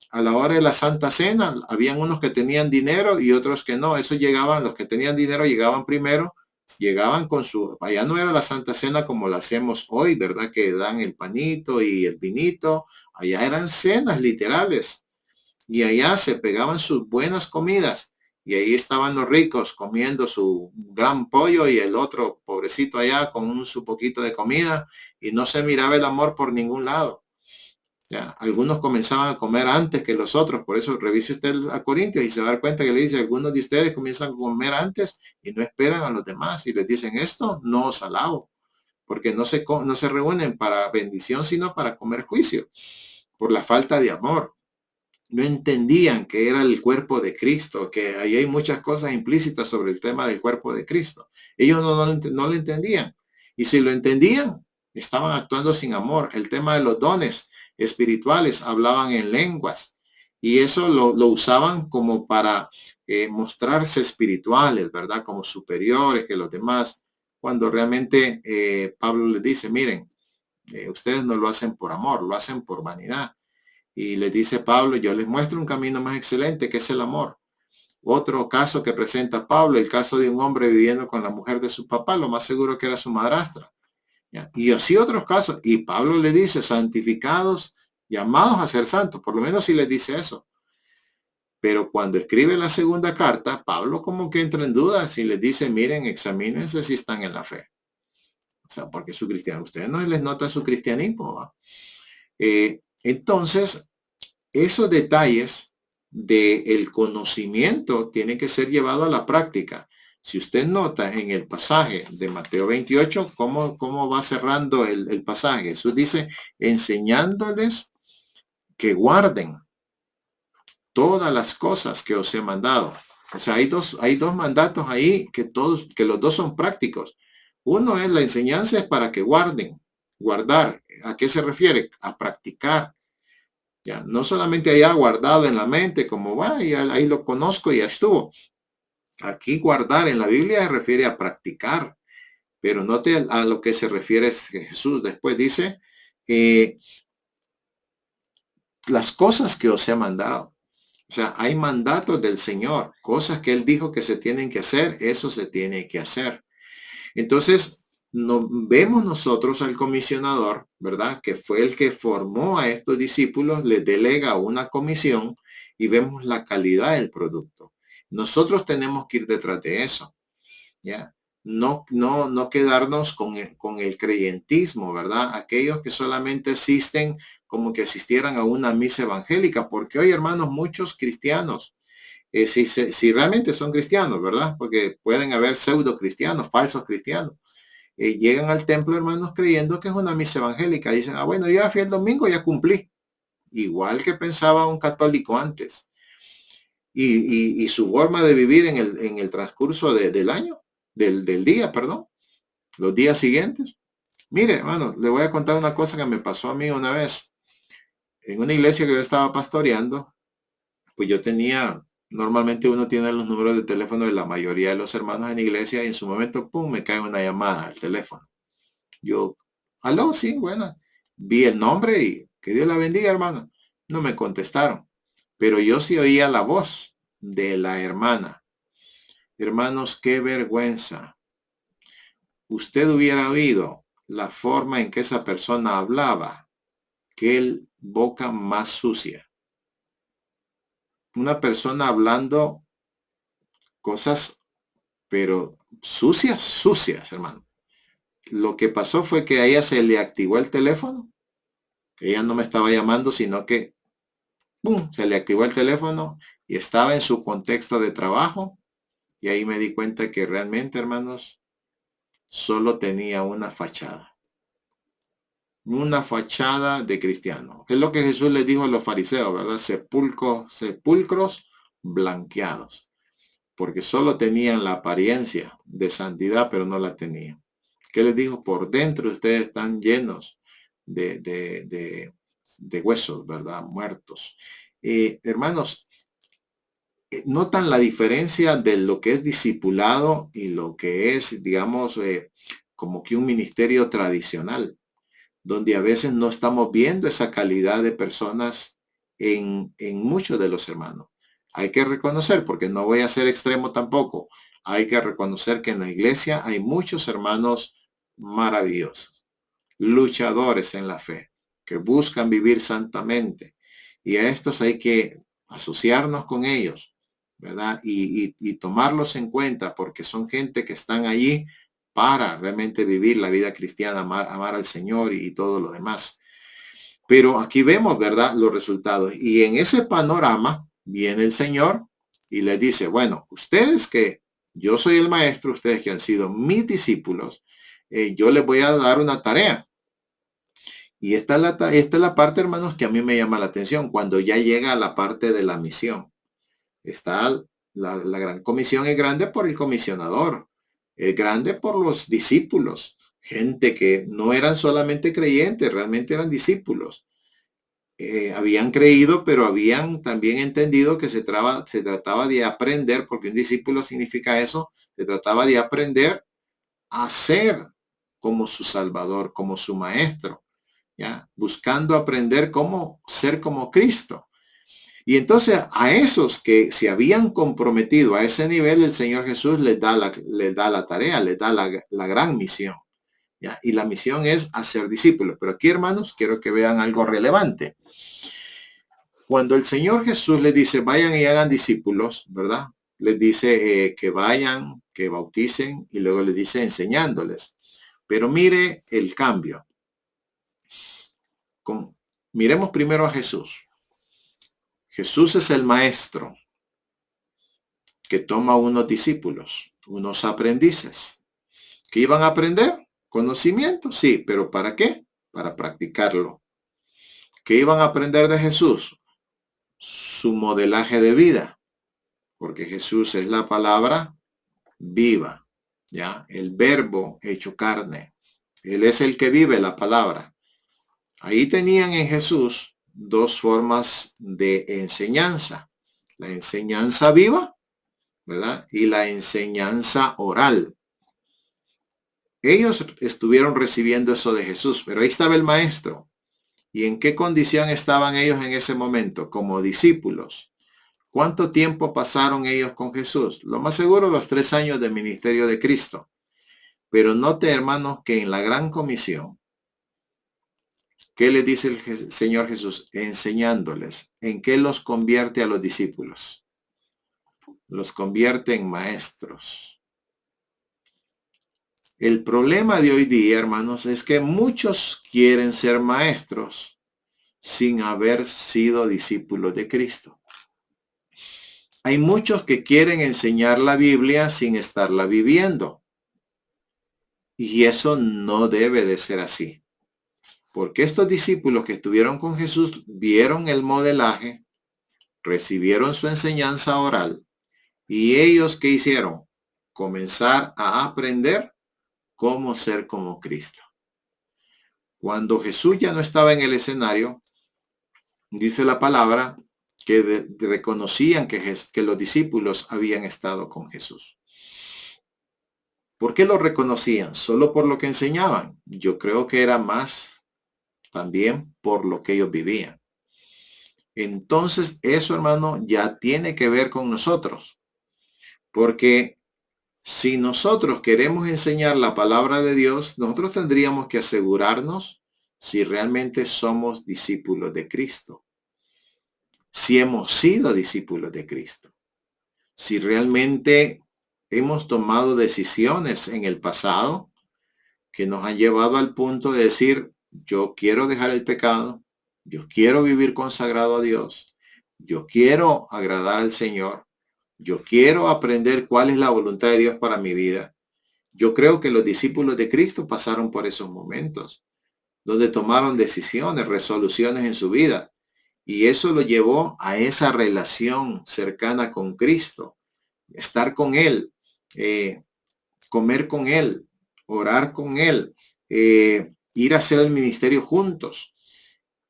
A la hora de la Santa Cena, habían unos que tenían dinero y otros que no. Eso llegaban, los que tenían dinero llegaban primero, llegaban con su, allá no era la Santa Cena como la hacemos hoy, ¿verdad? Que dan el panito y el vinito. Allá eran cenas literales. Y allá se pegaban sus buenas comidas. Y ahí estaban los ricos comiendo su gran pollo y el otro pobrecito allá con su poquito de comida, y no se miraba el amor por ningún lado. Ya, algunos comenzaban a comer antes que los otros, por eso revise usted a Corintios y se va a dar cuenta que le dice, algunos de ustedes comienzan a comer antes y no esperan a los demás y les dicen, esto no os alabo, porque no se reúnen para bendición, sino para comer juicio, por la falta de amor. No entendían que era el cuerpo de Cristo, que ahí hay muchas cosas implícitas sobre el tema del cuerpo de Cristo. Ellos no lo entendían. Y si lo entendían, estaban actuando sin amor. El tema de los dones espirituales, hablaban en lenguas. Y eso lo usaban como para mostrarse espirituales, ¿verdad? Como superiores que los demás. Cuando realmente Pablo les dice, miren, ustedes no lo hacen por amor, lo hacen por vanidad. Y les dice Pablo, yo les muestro un camino más excelente, que es el amor. Otro caso que presenta Pablo, el caso de un hombre viviendo con la mujer de su papá, lo más seguro que era su madrastra. ¿Ya? Y así otros casos. Y Pablo le dice, santificados, llamados a ser santos. Por lo menos si les dice eso. Pero cuando escribe la segunda carta, Pablo como que entra en dudas y les dice, miren, examínense si están en la fe. O sea, porque su cristiano, ustedes no les nota su cristianismo. Entonces, esos detalles del conocimiento tienen que ser llevado a la práctica. Si usted nota en el pasaje de Mateo 28, cómo va cerrando el pasaje. Jesús dice, enseñándoles que guarden todas las cosas que os he mandado. O sea, hay dos mandatos ahí que los dos son prácticos. Uno es la enseñanza es para que guarden. Guardar, ¿a qué se refiere? A practicar. Ya, no solamente haya guardado en la mente, como va, y ahí lo conozco y ya estuvo. Aquí guardar en la Biblia se refiere a practicar, pero note a lo que se refiere Jesús. Después dice, las cosas que os he mandado. O sea, hay mandatos del Señor, cosas que Él dijo que se tienen que hacer, eso se tiene que hacer. Entonces, vemos nosotros al comisionador, ¿verdad? Que fue el que formó a estos discípulos, les delega una comisión y vemos la calidad del producto. Nosotros tenemos que ir detrás de eso, ¿ya? No quedarnos con el creyentismo, ¿verdad? Aquellos que solamente asisten como que asistieran a una misa evangélica, porque hoy, hermanos, muchos cristianos, si realmente son cristianos, ¿verdad? Porque pueden haber pseudo cristianos, falsos cristianos, llegan al templo, hermanos, creyendo que es una misa evangélica. Dicen, bueno, yo ya fui el domingo, ya cumplí. Igual que pensaba un católico antes. Y su forma de vivir en el transcurso del año, del día, perdón, los días siguientes. Mire, hermano, le voy a contar una cosa que me pasó a mí una vez. En una iglesia que yo estaba pastoreando, pues yo tenía, normalmente uno tiene los números de teléfono de la mayoría de los hermanos en la iglesia y en su momento, pum, me cae una llamada al teléfono. Yo, aló, sí, bueno, vi el nombre y que Dios la bendiga, hermano. No me contestaron, pero yo sí oía la voz de la hermana. Hermanos, qué vergüenza. Usted hubiera oído la forma en que esa persona hablaba, qué boca más sucia. Una persona hablando cosas, pero sucias, sucias, hermano. Lo que pasó fue que a ella se le activó el teléfono. Ella no me estaba llamando, sino que ¡pum!, se le activó el teléfono y estaba en su contexto de trabajo. Y ahí me di cuenta que realmente, hermanos, solo tenía una fachada. Una fachada de cristiano. Es lo que Jesús les dijo a los fariseos, ¿verdad? Sepulcros blanqueados. Porque solo tenían la apariencia de santidad, pero no la tenían. ¿Qué les dijo? Por dentro ustedes están llenos de huesos, ¿verdad? Muertos. Hermanos, notan la diferencia de lo que es discipulado y lo que es, digamos, como que un ministerio tradicional, donde a veces no estamos viendo esa calidad de personas en muchos de los hermanos. Hay que reconocer, porque no voy a ser extremo tampoco, hay que reconocer que en la iglesia hay muchos hermanos maravillosos, luchadores en la fe, que buscan vivir santamente. Y a estos hay que asociarnos con ellos, ¿verdad? Y tomarlos en cuenta, porque son gente que están allí para realmente vivir la vida cristiana, amar al Señor y todo lo demás. Pero aquí vemos, ¿verdad?, los resultados. Y en ese panorama viene el Señor y les dice, bueno, ustedes que yo soy el maestro, ustedes que han sido mis discípulos, yo les voy a dar una tarea. Y esta es la parte, hermanos, que a mí me llama la atención, cuando ya llega a la parte de la misión. Está la gran comisión, es grande por el comisionador, es grande por los discípulos, gente que no eran solamente creyentes, realmente eran discípulos. Habían creído, pero habían también entendido que se trataba de aprender, porque un discípulo significa eso, se trataba de aprender a ser como su Salvador, como su Maestro, ¿ya? Buscando aprender cómo ser como Cristo. Y entonces a esos que se habían comprometido a ese nivel, el Señor Jesús les da la tarea, les da la gran misión, ¿ya? Y la misión es hacer discípulos. Pero aquí, hermanos, quiero que vean algo relevante. Cuando el Señor Jesús les dice, vayan y hagan discípulos, ¿verdad? Les dice que vayan, que bauticen, y luego les dice enseñándoles. Pero mire el cambio. Miremos primero a Jesús. Jesús es el maestro que toma unos discípulos, unos aprendices. ¿Qué iban a aprender? Conocimiento, sí, pero ¿para qué? Para practicarlo. ¿Qué iban a aprender de Jesús? Su modelaje de vida, porque Jesús es la palabra viva, ¿ya? El verbo hecho carne. Él es el que vive la palabra. Ahí tenían en Jesús dos formas de enseñanza. La enseñanza viva, ¿verdad? Y la enseñanza oral. Ellos estuvieron recibiendo eso de Jesús, pero ahí estaba el maestro. ¿Y en qué condición estaban ellos en ese momento? Como discípulos. ¿Cuánto tiempo pasaron ellos con Jesús? Lo más seguro, los 3 años de ministerio de Cristo. Pero note, hermanos, que en la gran comisión, ¿qué le dice el Señor Jesús? Enseñándoles. ¿En qué los convierte a los discípulos? Los convierte en maestros. El problema de hoy día, hermanos, es que muchos quieren ser maestros sin haber sido discípulos de Cristo. Hay muchos que quieren enseñar la Biblia sin estarla viviendo. Y eso no debe de ser así. Porque estos discípulos que estuvieron con Jesús vieron el modelaje, recibieron su enseñanza oral y ellos ¿qué hicieron? Comenzar a aprender cómo ser como Cristo. Cuando Jesús ya no estaba en el escenario, dice la palabra que reconocían que los discípulos habían estado con Jesús. ¿Por qué lo reconocían? ¿Solo por lo que enseñaban? Yo creo que era más también por lo que ellos vivían. Entonces, eso, hermano, ya tiene que ver con nosotros. Porque si nosotros queremos enseñar la palabra de Dios, nosotros tendríamos que asegurarnos si realmente somos discípulos de Cristo. Si hemos sido discípulos de Cristo. Si realmente hemos tomado decisiones en el pasado que nos han llevado al punto de decir, yo quiero dejar el pecado, yo quiero vivir consagrado a Dios, yo quiero agradar al Señor, yo quiero aprender cuál es la voluntad de Dios para mi vida. Yo creo que los discípulos de Cristo pasaron por esos momentos, donde tomaron decisiones, resoluciones en su vida. Y eso lo llevó a esa relación cercana con Cristo, estar con Él, comer con Él, orar con Él, ir a hacer el ministerio juntos.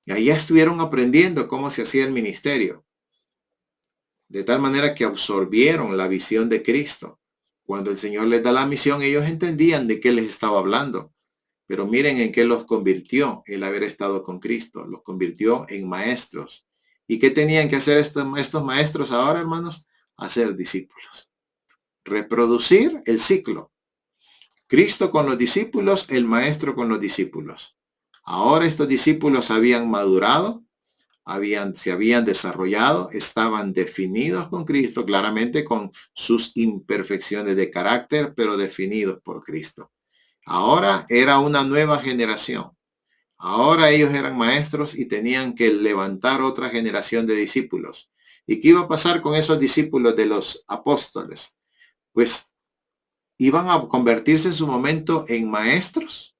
Y allá estuvieron aprendiendo cómo se hacía el ministerio. De tal manera que absorbieron la visión de Cristo. Cuando el Señor les da la misión, ellos entendían de qué les estaba hablando. Pero miren en qué los convirtió el haber estado con Cristo. Los convirtió en maestros. ¿Y qué tenían que hacer estos maestros ahora, hermanos? Hacer discípulos. Reproducir el ciclo. Cristo con los discípulos, el maestro con los discípulos. Ahora estos discípulos habían madurado, se habían desarrollado, estaban definidos con Cristo, claramente con sus imperfecciones de carácter, pero definidos por Cristo. Ahora era una nueva generación. Ahora ellos eran maestros y tenían que levantar otra generación de discípulos. ¿Y qué iba a pasar con esos discípulos de los apóstoles? Pues iban a convertirse en su momento en maestros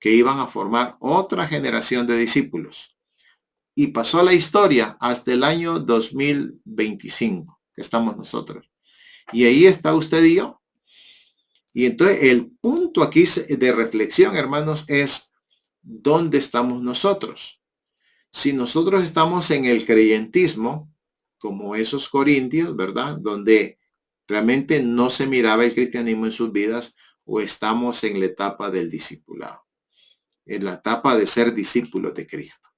que iban a formar otra generación de discípulos. Y pasó la historia hasta el año 2025, que estamos nosotros. Y ahí está usted y yo. Y entonces el punto aquí de reflexión, hermanos, es ¿dónde estamos nosotros? Si nosotros estamos en el creyentismo, como esos corintios, ¿verdad? Donde realmente no se miraba el cristianismo en sus vidas, o estamos en la etapa del discipulado, en la etapa de ser discípulos de Cristo.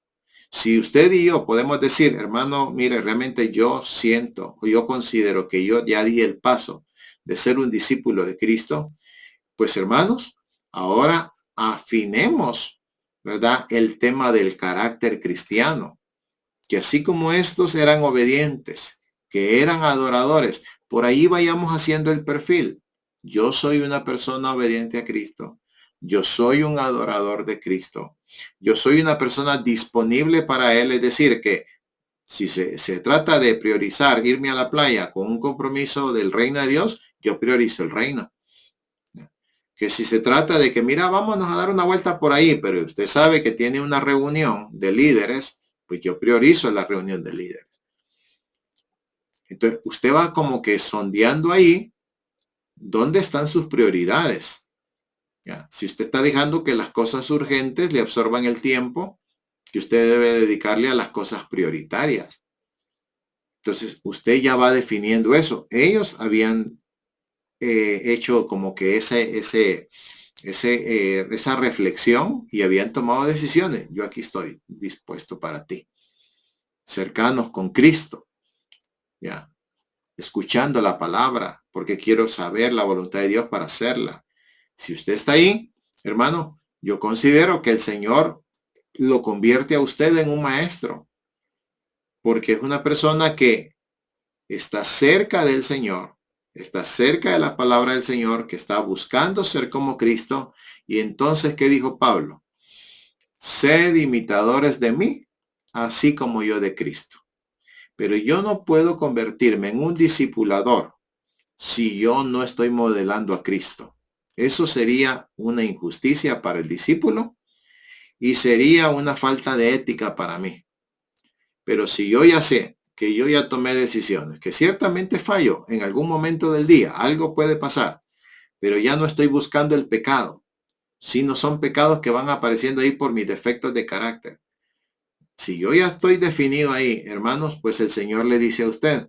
Si usted y yo podemos decir, hermano, mire, realmente yo siento o yo considero que yo ya di el paso de ser un discípulo de Cristo, pues hermanos, ahora afinemos, ¿verdad? El tema del carácter cristiano, que así como estos eran obedientes, que eran adoradores, por ahí vayamos haciendo el perfil. Yo soy una persona obediente a Cristo. Yo soy un adorador de Cristo. Yo soy una persona disponible para Él. Es decir, que si se trata de priorizar irme a la playa con un compromiso del reino de Dios, yo priorizo el reino. Que si se trata de que, mira, vámonos a dar una vuelta por ahí, pero usted sabe que tiene una reunión de líderes Pues yo priorizo la reunión de líderes. Entonces, usted va como que sondeando ahí dónde están sus prioridades. ¿Ya? Si usted está dejando que las cosas urgentes le absorban el tiempo que usted debe dedicarle a las cosas prioritarias. Entonces, usted ya va definiendo eso. Ellos habían hecho como que esa reflexión y habían tomado decisiones. Yo aquí estoy dispuesto para ti. Cercanos con Cristo. Ya. Escuchando la palabra, porque quiero saber la voluntad de Dios para hacerla. Si usted está ahí, hermano, yo considero que el Señor lo convierte a usted en un maestro, porque es una persona que está cerca del Señor, está cerca de la palabra del Señor, que está buscando ser como Cristo. Y entonces, ¿qué dijo Pablo? Sed imitadores de mí, así como yo de Cristo. Pero yo no puedo convertirme en un discipulador si yo no estoy modelando a Cristo. Eso sería una injusticia para el discípulo y sería una falta de ética para mí. Pero si yo ya sé que yo ya tomé decisiones, que ciertamente fallo en algún momento del día, algo puede pasar, pero ya no estoy buscando el pecado, sino son pecados que van apareciendo ahí por mis defectos de carácter. Si yo ya estoy definido ahí, hermanos, pues el Señor le dice a usted,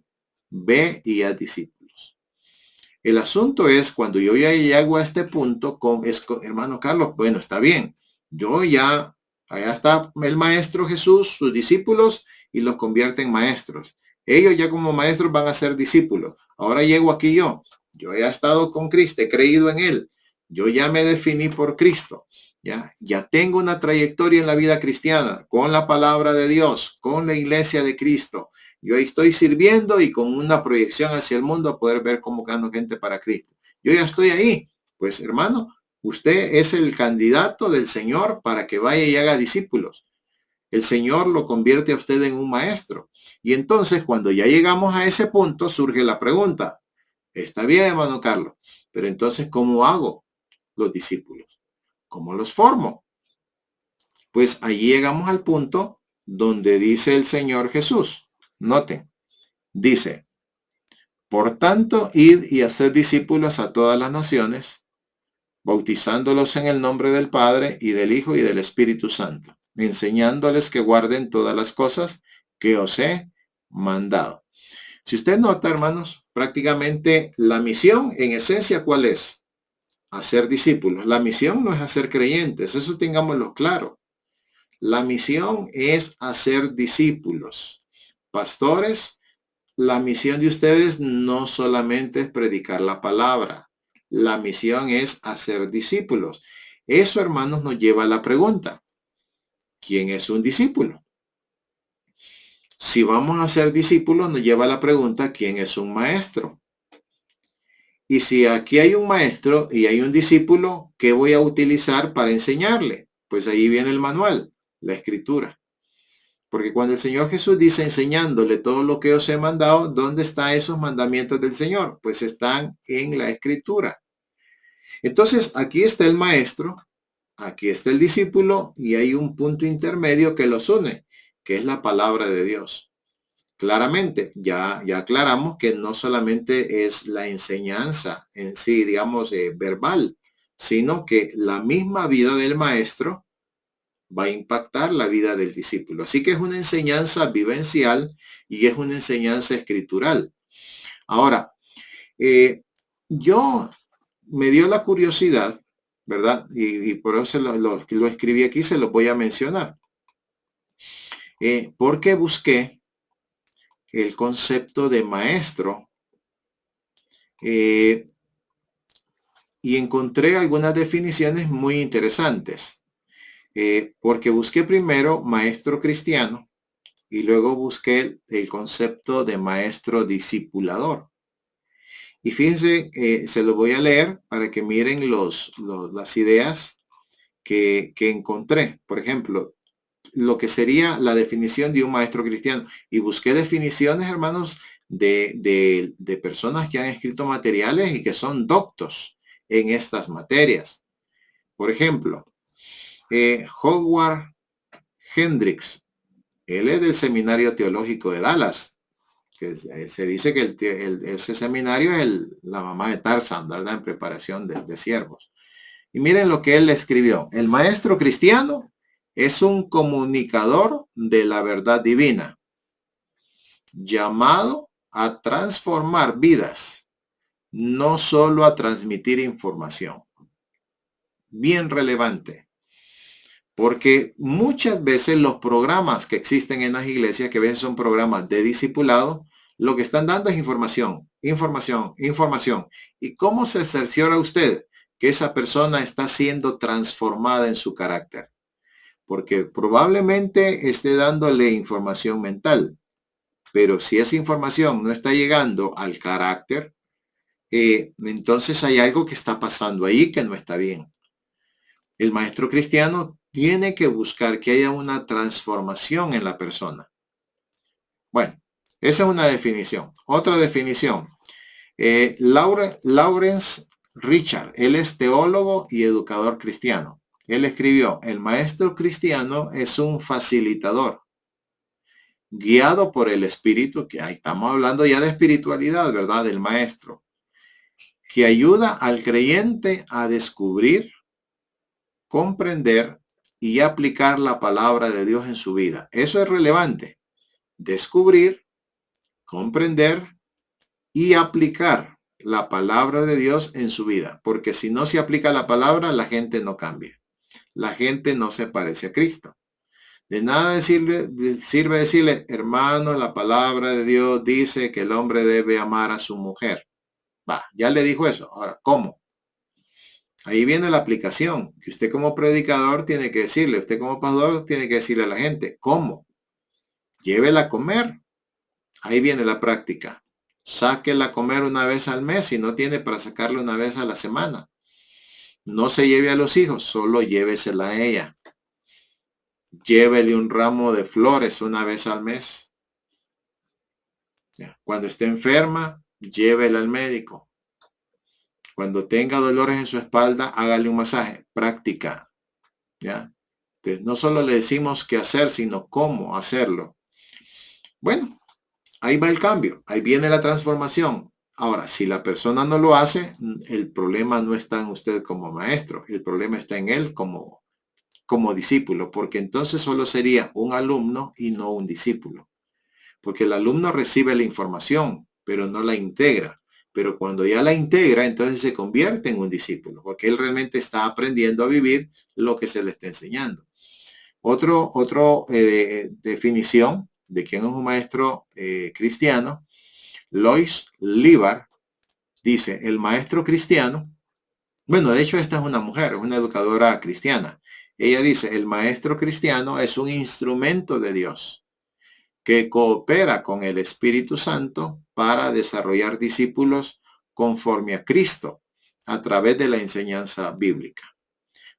ve y haz discípulos. El asunto es cuando yo ya llego a este punto hermano Carlos, bueno, está bien. Yo ya, allá está el maestro Jesús, sus discípulos, y los convierte en maestros. Ellos ya como maestros van a ser discípulos. Ahora llego aquí yo. Yo ya he estado con Cristo, he creído en Él. Yo ya me definí por Cristo. Ya tengo una trayectoria en la vida cristiana, con la palabra de Dios, con la iglesia de Cristo. Yo estoy sirviendo y con una proyección hacia el mundo a poder ver cómo gano gente para Cristo. Yo ya estoy ahí. Pues hermano, usted es el candidato del Señor para que vaya y haga discípulos. El Señor lo convierte a usted en un maestro. Y entonces cuando ya llegamos a ese punto surge la pregunta. Está bien, hermano Carlos, pero entonces ¿cómo hago los discípulos? ¿Cómo los formo? Pues allí llegamos al punto donde dice el Señor Jesús. Noten, dice, por tanto, id y haced discípulos a todas las naciones, bautizándolos en el nombre del Padre y del Hijo y del Espíritu Santo, enseñándoles que guarden todas las cosas que os he mandado. Si usted nota, hermanos, prácticamente la misión en esencia, ¿cuál es? Hacer discípulos. La misión no es hacer creyentes, eso tengámoslo claro. La misión es hacer discípulos. Pastores, la misión de ustedes no solamente es predicar la palabra. La misión es hacer discípulos. Eso, hermanos, nos lleva a la pregunta. ¿Quién es un discípulo? Si vamos a ser discípulos, nos lleva a la pregunta, ¿quién es un maestro? Y si aquí hay un maestro y hay un discípulo, ¿qué voy a utilizar para enseñarle? Pues ahí viene el manual, la escritura. Porque cuando el Señor Jesús dice enseñándole todo lo que os he mandado, ¿dónde están esos mandamientos del Señor? Pues están en la escritura. Entonces, aquí está el maestro, aquí está el discípulo y hay un punto intermedio que los une, que es la palabra de Dios. Claramente, ya aclaramos que no solamente es la enseñanza en sí, digamos, verbal, sino que la misma vida del maestro va a impactar la vida del discípulo. Así que es una enseñanza vivencial y es una enseñanza escritural. Ahora, yo me dio la curiosidad, ¿verdad? Y por eso lo escribí aquí, se lo voy a mencionar. Porque busqué el concepto de maestro y encontré algunas definiciones muy interesantes. Porque busqué primero maestro cristiano y luego busqué el concepto de maestro discipulador. Y fíjense, se lo voy a leer para que miren las ideas que encontré. Por ejemplo, lo que sería la definición de un maestro cristiano. Y busqué definiciones, hermanos, de personas que han escrito materiales y que son doctos en estas materias. Por ejemplo, Howard Hendricks Él es del Seminario Teológico de Dallas, que se dice que ese seminario es la mamá de Tarzán, ¿verdad? En preparación de siervos. Y miren lo que él escribió. El maestro cristiano es un comunicador de la verdad divina, llamado a transformar vidas, no solo a transmitir información. Bien relevante. Porque muchas veces los programas que existen en las iglesias, que a veces son programas de discipulado, lo que están dando es información, información, información. ¿Y cómo se cerciora usted que esa persona está siendo transformada en su carácter? Porque probablemente esté dándole información mental, pero si esa información no está llegando al carácter, entonces hay algo que está pasando ahí que no está bien. El maestro cristiano tiene que buscar que haya una transformación en la persona. Bueno, esa es una definición. Otra definición. Lawrence Richard, él es teólogo y educador cristiano. Él escribió, el maestro cristiano es un facilitador, guiado por el espíritu, que ahí estamos hablando ya de espiritualidad, ¿verdad? Del maestro, que ayuda al creyente a descubrir, comprender y aplicar la palabra de Dios en su vida. Eso es relevante. Descubrir, comprender y aplicar la palabra de Dios en su vida. Porque si no se aplica la palabra, la gente no cambia. La gente no se parece a Cristo. De nada sirve decirle, hermano, la palabra de Dios dice que el hombre debe amar a su mujer. Va, ya le dijo eso. Ahora, ¿cómo? Ahí viene la aplicación, que usted como predicador tiene que decirle, usted como pastor tiene que decirle a la gente, ¿cómo? Llévela a comer. Ahí viene la práctica. Sáquela a comer una vez al mes si no tiene para sacarle una vez a la semana. No se lleve a los hijos, solo llévesela a ella. Llévele un ramo de flores una vez al mes. Cuando esté enferma, llévela al médico. Cuando tenga dolores en su espalda, hágale un masaje. Práctica. ¿Ya? Entonces, no solo le decimos qué hacer, sino cómo hacerlo. Bueno, ahí va el cambio. Ahí viene la transformación. Ahora, si la persona no lo hace, el problema no está en usted como maestro. El problema está en él como discípulo, porque entonces solo sería un alumno y no un discípulo. Porque el alumno recibe la información, pero no la integra. Pero cuando ya la integra, entonces se convierte en un discípulo, porque él realmente está aprendiendo a vivir lo que se le está enseñando. Otro definición de quién es un maestro cristiano, Lois Libar dice, el maestro cristiano, bueno, de hecho esta es una mujer, es una educadora cristiana. Ella dice, el maestro cristiano es un instrumento de Dios que coopera con el Espíritu Santo para desarrollar discípulos conforme a Cristo a través de la enseñanza bíblica.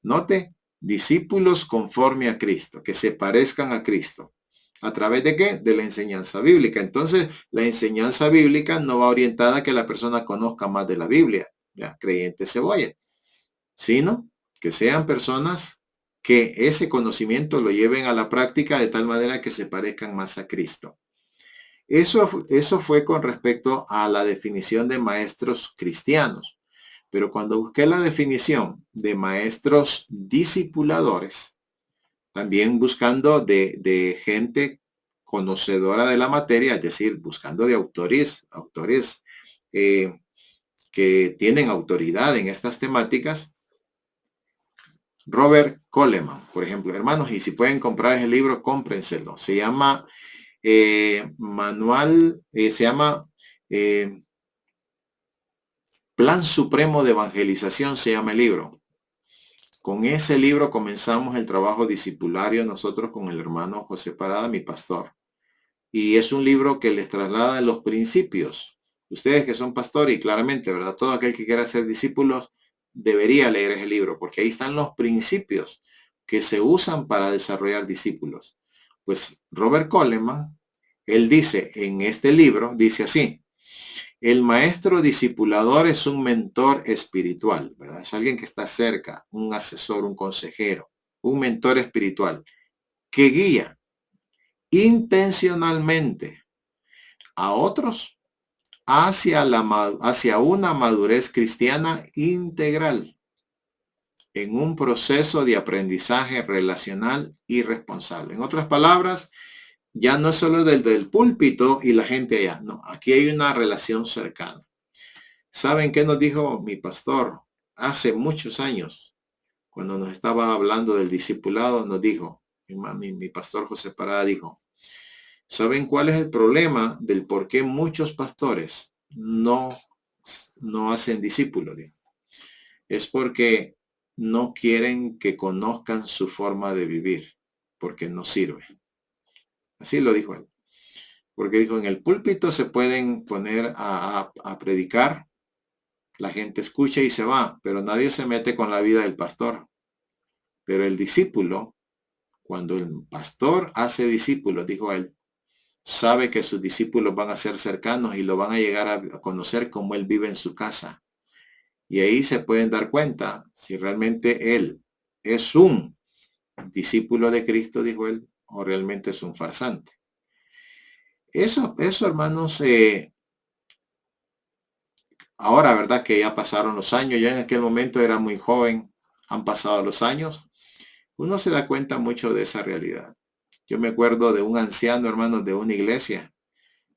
Note, discípulos conforme a Cristo, que se parezcan a Cristo. ¿A través de qué? De la enseñanza bíblica. Entonces, la enseñanza bíblica no va orientada a que la persona conozca más de la Biblia, ya, creyente cebolla, sino que sean personas que ese conocimiento lo lleven a la práctica de tal manera que se parezcan más a Cristo. Eso fue con respecto a la definición de maestros cristianos. Pero cuando busqué la definición de maestros discipuladores, también buscando de gente conocedora de la materia, es decir, buscando de autores que tienen autoridad en estas temáticas, Robert Coleman, por ejemplo, hermanos, y si pueden comprar ese libro, cómprenselo. Se llama Plan Supremo de Evangelización, se llama el libro. Con ese libro comenzamos el trabajo discipulario nosotros con el hermano José Parada, mi pastor. Y es un libro que les traslada los principios. Ustedes que son pastores, y claramente, ¿verdad? Todo aquel que quiera ser discípulos debería leer ese libro, porque ahí están los principios que se usan para desarrollar discípulos. Pues Robert Coleman, él dice en este libro, dice así, el maestro discipulador es un mentor espiritual, ¿verdad? Es alguien que está cerca, un asesor, un consejero, un mentor espiritual, que guía, intencionalmente a otros hacia una madurez cristiana integral en un proceso de aprendizaje relacional y responsable. En otras palabras, ya no es solo del púlpito y la gente allá, no, aquí hay una relación cercana. ¿Saben qué nos dijo mi pastor hace muchos años? Cuando nos estaba hablando del discipulado, nos dijo, mi pastor José Parada dijo, ¿saben cuál es el problema del por qué muchos pastores no hacen discípulos? Es porque no quieren que conozcan su forma de vivir, porque no sirve. Así lo dijo él. Porque dijo, en el púlpito se pueden poner a predicar, la gente escucha y se va, pero nadie se mete con la vida del pastor. Pero el discípulo, cuando el pastor hace discípulos, dijo él, sabe que sus discípulos van a ser cercanos y lo van a llegar a conocer como él vive en su casa. Y ahí se pueden dar cuenta si realmente él es un discípulo de Cristo, dijo él, o realmente es un farsante. Eso hermanos, ahora, ¿verdad? Que ya pasaron los años, ya en aquel momento era muy joven, han pasado los años, uno se da cuenta mucho de esa realidad. Yo me acuerdo de un anciano, hermanos, de una iglesia,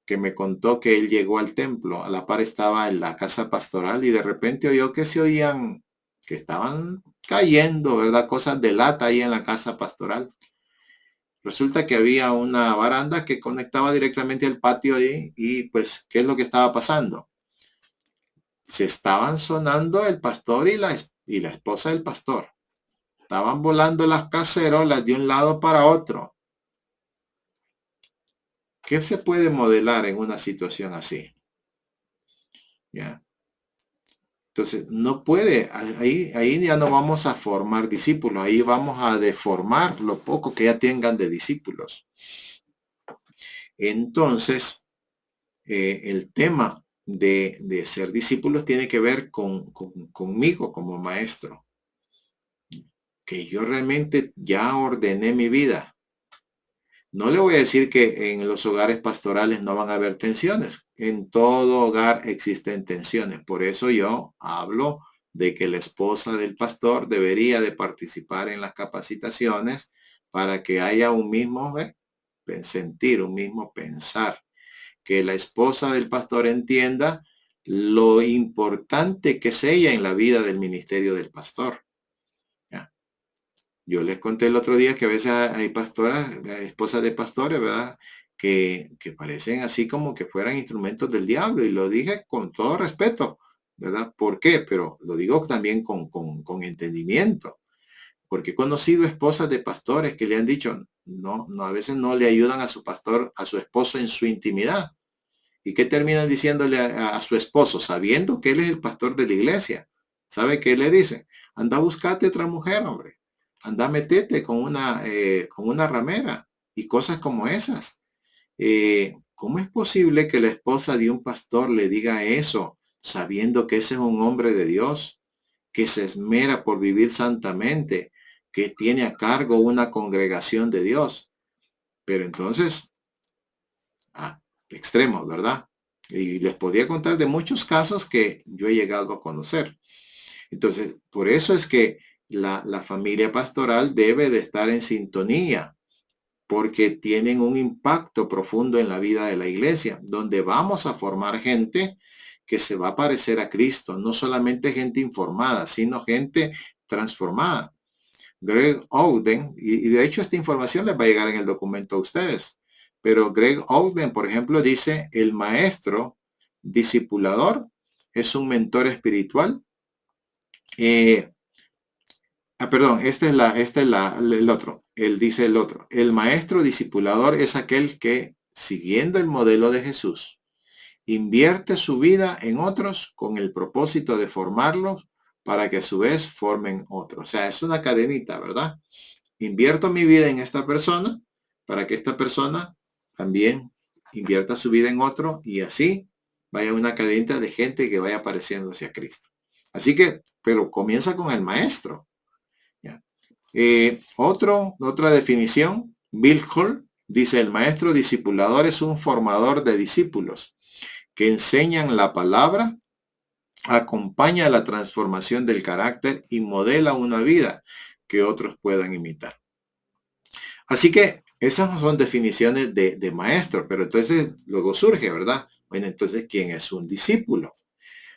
que me contó que él llegó al templo, a la par estaba en la casa pastoral y de repente oyó que se oían, que estaban cayendo, ¿verdad? Cosas de lata ahí en la casa pastoral. Resulta que había una baranda que conectaba directamente al patio ahí y pues, ¿qué es lo que estaba pasando? Se estaban sonando el pastor y la esposa del pastor. Estaban volando las cacerolas de un lado para otro. ¿Qué se puede modelar en una situación así? ¿Ya? Entonces, no puede, ahí ya no vamos a formar discípulos, ahí vamos a deformar lo poco que ya tengan de discípulos. Entonces, el tema de ser discípulos tiene que ver conmigo como maestro, que yo realmente ya ordené mi vida. No le voy a decir que en los hogares pastorales no van a haber tensiones. En todo hogar existen tensiones. Por eso yo hablo de que la esposa del pastor debería de participar en las capacitaciones para que haya un mismo sentir, un mismo pensar. Que la esposa del pastor entienda lo importante que es ella en la vida del ministerio del pastor. Yo les conté el otro día que a veces hay pastoras, esposas de pastores, ¿verdad? Que parecen así como que fueran instrumentos del diablo. Y lo dije con todo respeto, ¿verdad? ¿Por qué? Pero lo digo también con entendimiento. Porque he conocido esposas de pastores que le han dicho, no, a veces no le ayudan a su pastor, a su esposo en su intimidad. ¿Y qué terminan diciéndole a su esposo, sabiendo que él es el pastor de la iglesia? ¿Sabe qué le dice? Anda, buscate otra mujer, hombre. Anda, metete con una ramera y cosas como esas. ¿Cómo es posible que la esposa de un pastor le diga eso, sabiendo que ese es un hombre de Dios, que se esmera por vivir santamente, que tiene a cargo una congregación de Dios? Pero entonces, extremos, ¿verdad? Y les podría contar de muchos casos que yo he llegado a conocer. Entonces, por eso es que la familia pastoral debe de estar en sintonía, porque tienen un impacto profundo en la vida de la iglesia, donde vamos a formar gente que se va a parecer a Cristo, no solamente gente informada, sino gente transformada. Greg Oden, y de hecho esta información les va a llegar en el documento a ustedes, pero Greg Oden, por ejemplo, dice, el maestro discipulador es un mentor espiritual. Perdón, el otro. Él dice el otro. El maestro discipulador es aquel que, siguiendo el modelo de Jesús, invierte su vida en otros con el propósito de formarlos para que a su vez formen otros. O sea, es una cadenita, ¿verdad? Invierto mi vida en esta persona para que esta persona también invierta su vida en otro y así vaya una cadena de gente que vaya apareciendo hacia Cristo. Así que, pero comienza con el maestro. ¿Ya? Otra definición, Bill Hull, Dice, el maestro discipulador es un formador de discípulos que enseñan la palabra, acompaña la transformación del carácter y modela una vida que otros puedan imitar. Así que esas son definiciones de maestro, pero entonces luego surge, ¿verdad? Bueno, entonces, ¿quién es un discípulo?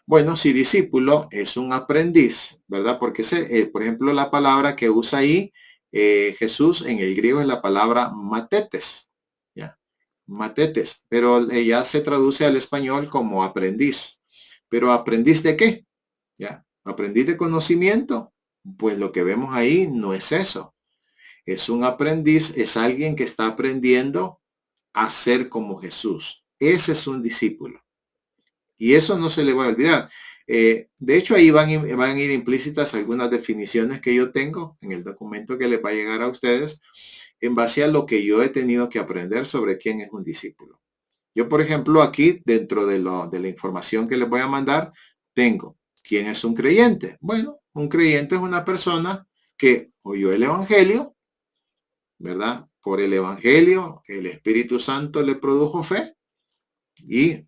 Bueno, si discípulo es un aprendiz, ¿verdad? Porque por ejemplo, la palabra que usa ahí Jesús en el griego es la palabra matetes, ¿ya? Matetes, pero ya se traduce al español como aprendiz. ¿Pero aprendiz de qué? ¿Ya? ¿Aprendiz de conocimiento? Pues lo que vemos ahí no es eso. Es un aprendiz, es alguien que está aprendiendo a ser como Jesús. Ese es un discípulo. Y eso no se le va a olvidar. De hecho, ahí van a ir implícitas algunas definiciones que yo tengo en el documento que les va a llegar a ustedes en base a lo que yo he tenido que aprender sobre quién es un discípulo. Yo, por ejemplo, aquí dentro de la información que les voy a mandar, tengo quién es un creyente. Bueno, un creyente es una persona que oyó el Evangelio, ¿verdad? Por el Evangelio, el Espíritu Santo le produjo fe y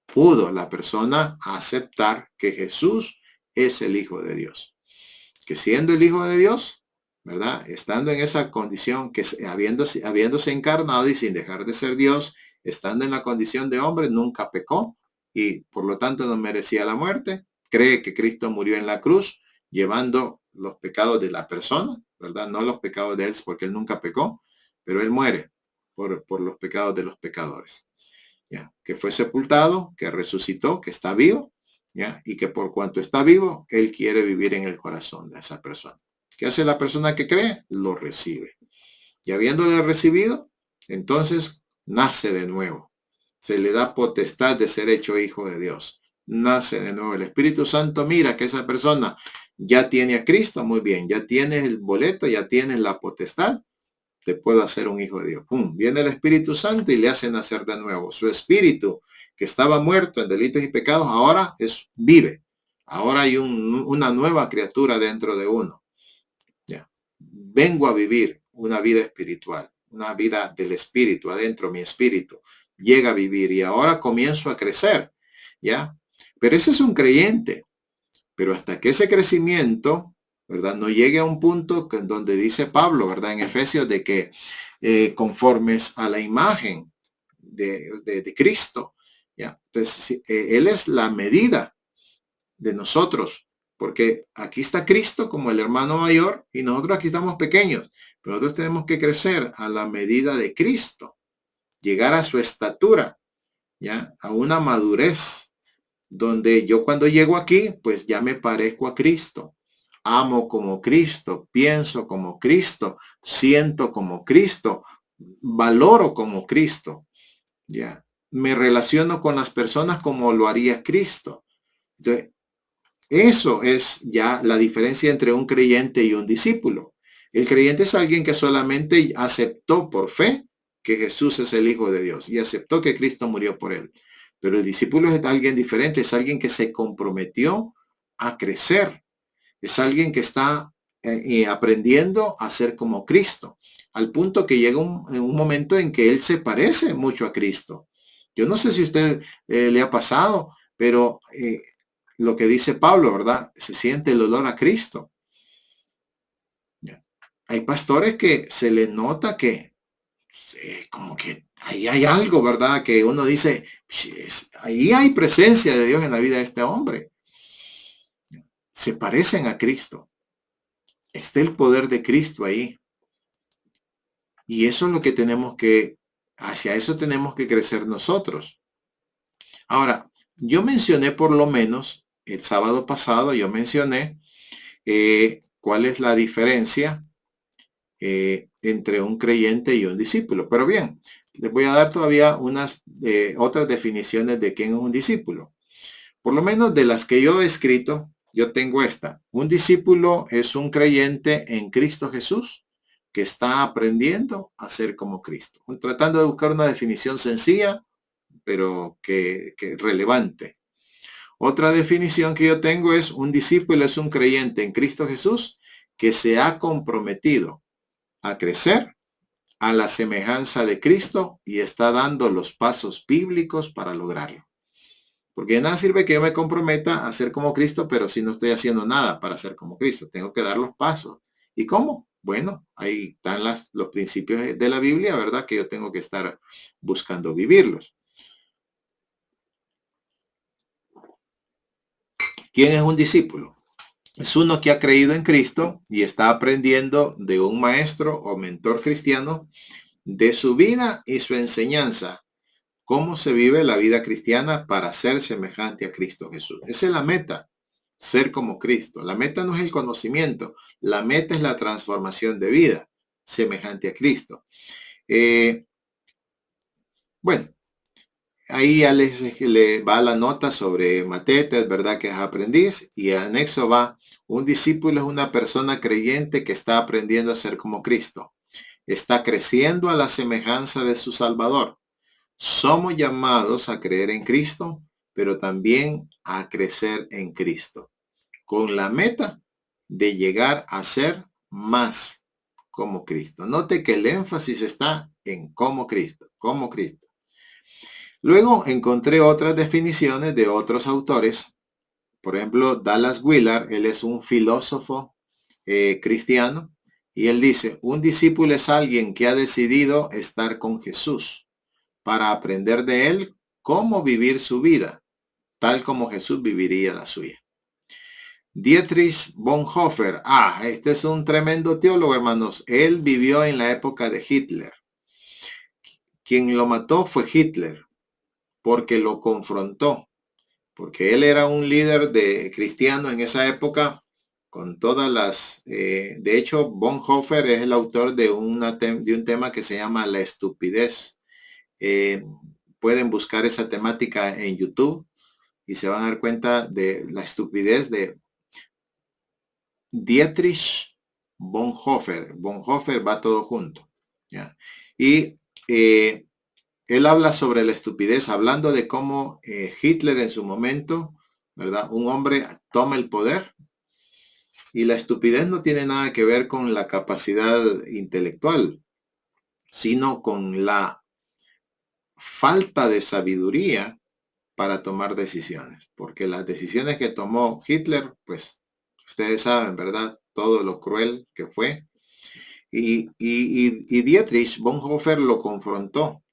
pudo la persona aceptar que Jesús es el Hijo de Dios. Que siendo el Hijo de Dios, ¿verdad? Estando en esa condición, que habiéndose encarnado y sin dejar de ser Dios, estando en la condición de hombre, nunca pecó y por lo tanto no merecía la muerte. Cree que Cristo murió en la cruz, llevando los pecados de la persona, ¿verdad? No los pecados de él, porque él nunca pecó, pero él muere por los pecados de los pecadores. ¿Ya? Que fue sepultado, que resucitó, que está vivo, ¿ya? Y que por cuanto está vivo, él quiere vivir en el corazón de esa persona. ¿Qué hace la persona que cree? Lo recibe. Y habiéndole recibido, entonces nace de nuevo. Se le da potestad de ser hecho hijo de Dios. Nace de nuevo. El Espíritu Santo mira que esa persona ya tiene a Cristo, muy bien, ya tiene el boleto, ya tiene la potestad, te puedo hacer un hijo de Dios. ¡Pum! Viene el Espíritu Santo y le hace nacer de nuevo. Su espíritu, que estaba muerto en delitos y pecados, ahora vive. Ahora hay una nueva criatura dentro de uno. ¿Ya? Vengo a vivir una vida espiritual, una vida del espíritu, adentro mi espíritu. Llega a vivir y ahora comienzo a crecer. ¿Ya? Pero ese es un creyente. Pero hasta que ese crecimiento, ¿verdad? No llegue a un punto en donde dice Pablo, ¿verdad? En Efesios de que conformes a la imagen de Cristo, ¿ya? Entonces, Él es la medida de nosotros, porque aquí está Cristo como el hermano mayor y nosotros aquí estamos pequeños, pero nosotros tenemos que crecer a la medida de Cristo, llegar a su estatura, ¿ya? A una madurez donde yo cuando llego aquí, pues ya me parezco a Cristo. Amo como Cristo, pienso como Cristo, siento como Cristo, valoro como Cristo. Ya. Me relaciono con las personas como lo haría Cristo. Entonces, eso es ya la diferencia entre un creyente y un discípulo. El creyente es alguien que solamente aceptó por fe que Jesús es el Hijo de Dios y aceptó que Cristo murió por él. Pero el discípulo es alguien diferente, es alguien que se comprometió a crecer, es alguien que está aprendiendo a ser como Cristo, al punto que llega un momento en que él se parece mucho a Cristo. Yo no sé si a usted le ha pasado, pero lo que dice Pablo, ¿verdad? Se siente el olor a Cristo. Hay pastores que se les nota que como que ahí hay algo, ¿verdad? Que uno dice, ahí hay presencia de Dios en la vida de este hombre. Se parecen a Cristo. Está el poder de Cristo ahí. Y eso es lo que hacia eso tenemos que crecer nosotros. Ahora, yo mencioné por lo menos, el sábado pasado yo mencioné cuál es la diferencia entre un creyente y un discípulo. Pero bien, les voy a dar todavía unas otras definiciones de quién es un discípulo. Por lo menos de las que yo he escrito, yo tengo esta. Un discípulo es un creyente en Cristo Jesús que está aprendiendo a ser como Cristo. Tratando de buscar una definición sencilla, pero que relevante. Otra definición que yo tengo es un discípulo es un creyente en Cristo Jesús que se ha comprometido a crecer, a la semejanza de Cristo y está dando los pasos bíblicos para lograrlo. Porque de nada sirve que yo me comprometa a ser como Cristo, pero si no estoy haciendo nada para ser como Cristo, tengo que dar los pasos. ¿Y cómo? Bueno, ahí están los principios de la Biblia, ¿verdad? Que yo tengo que estar buscando vivirlos. ¿Quién es un discípulo? Es uno que ha creído en Cristo y está aprendiendo de un maestro o mentor cristiano de su vida y su enseñanza. ¿Cómo se vive la vida cristiana para ser semejante a Cristo Jesús? Esa es la meta, ser como Cristo. La meta no es el conocimiento, la meta es la transformación de vida, semejante a Cristo. Bueno, ahí ya le va la nota sobre Matete, es verdad que es aprendiz, y anexo va, un discípulo es una persona creyente que está aprendiendo a ser como Cristo. Está creciendo a la semejanza de su Salvador. Somos llamados a creer en Cristo, pero también a crecer en Cristo, con la meta de llegar a ser más como Cristo. Note que el énfasis está en como Cristo, como Cristo. Luego encontré otras definiciones de otros autores. Por ejemplo, Dallas Willard, él es un filósofo cristiano, y él dice, un discípulo es alguien que ha decidido estar con Jesús para aprender de él cómo vivir su vida, tal como Jesús viviría la suya. Dietrich Bonhoeffer, este es un tremendo teólogo, hermanos. Él vivió en la época de Hitler. Quien lo mató fue Hitler, porque lo confrontó, porque él era un líder de cristiano en esa época, con todas las... de hecho, Bonhoeffer es el autor de un tema que se llama la estupidez. Pueden buscar esa temática en YouTube y se van a dar cuenta de la estupidez de Dietrich Bonhoeffer. Bonhoeffer va todo junto, ¿ya? Y él habla sobre la estupidez, hablando de cómo Hitler en su momento, ¿verdad? Un hombre toma el poder, y la estupidez no tiene nada que ver con la capacidad intelectual, sino con la falta de sabiduría para tomar decisiones, porque las decisiones que tomó Hitler, pues ustedes saben, ¿verdad? Todo lo cruel que fue. Y Dietrich Bonhoeffer lo confrontó,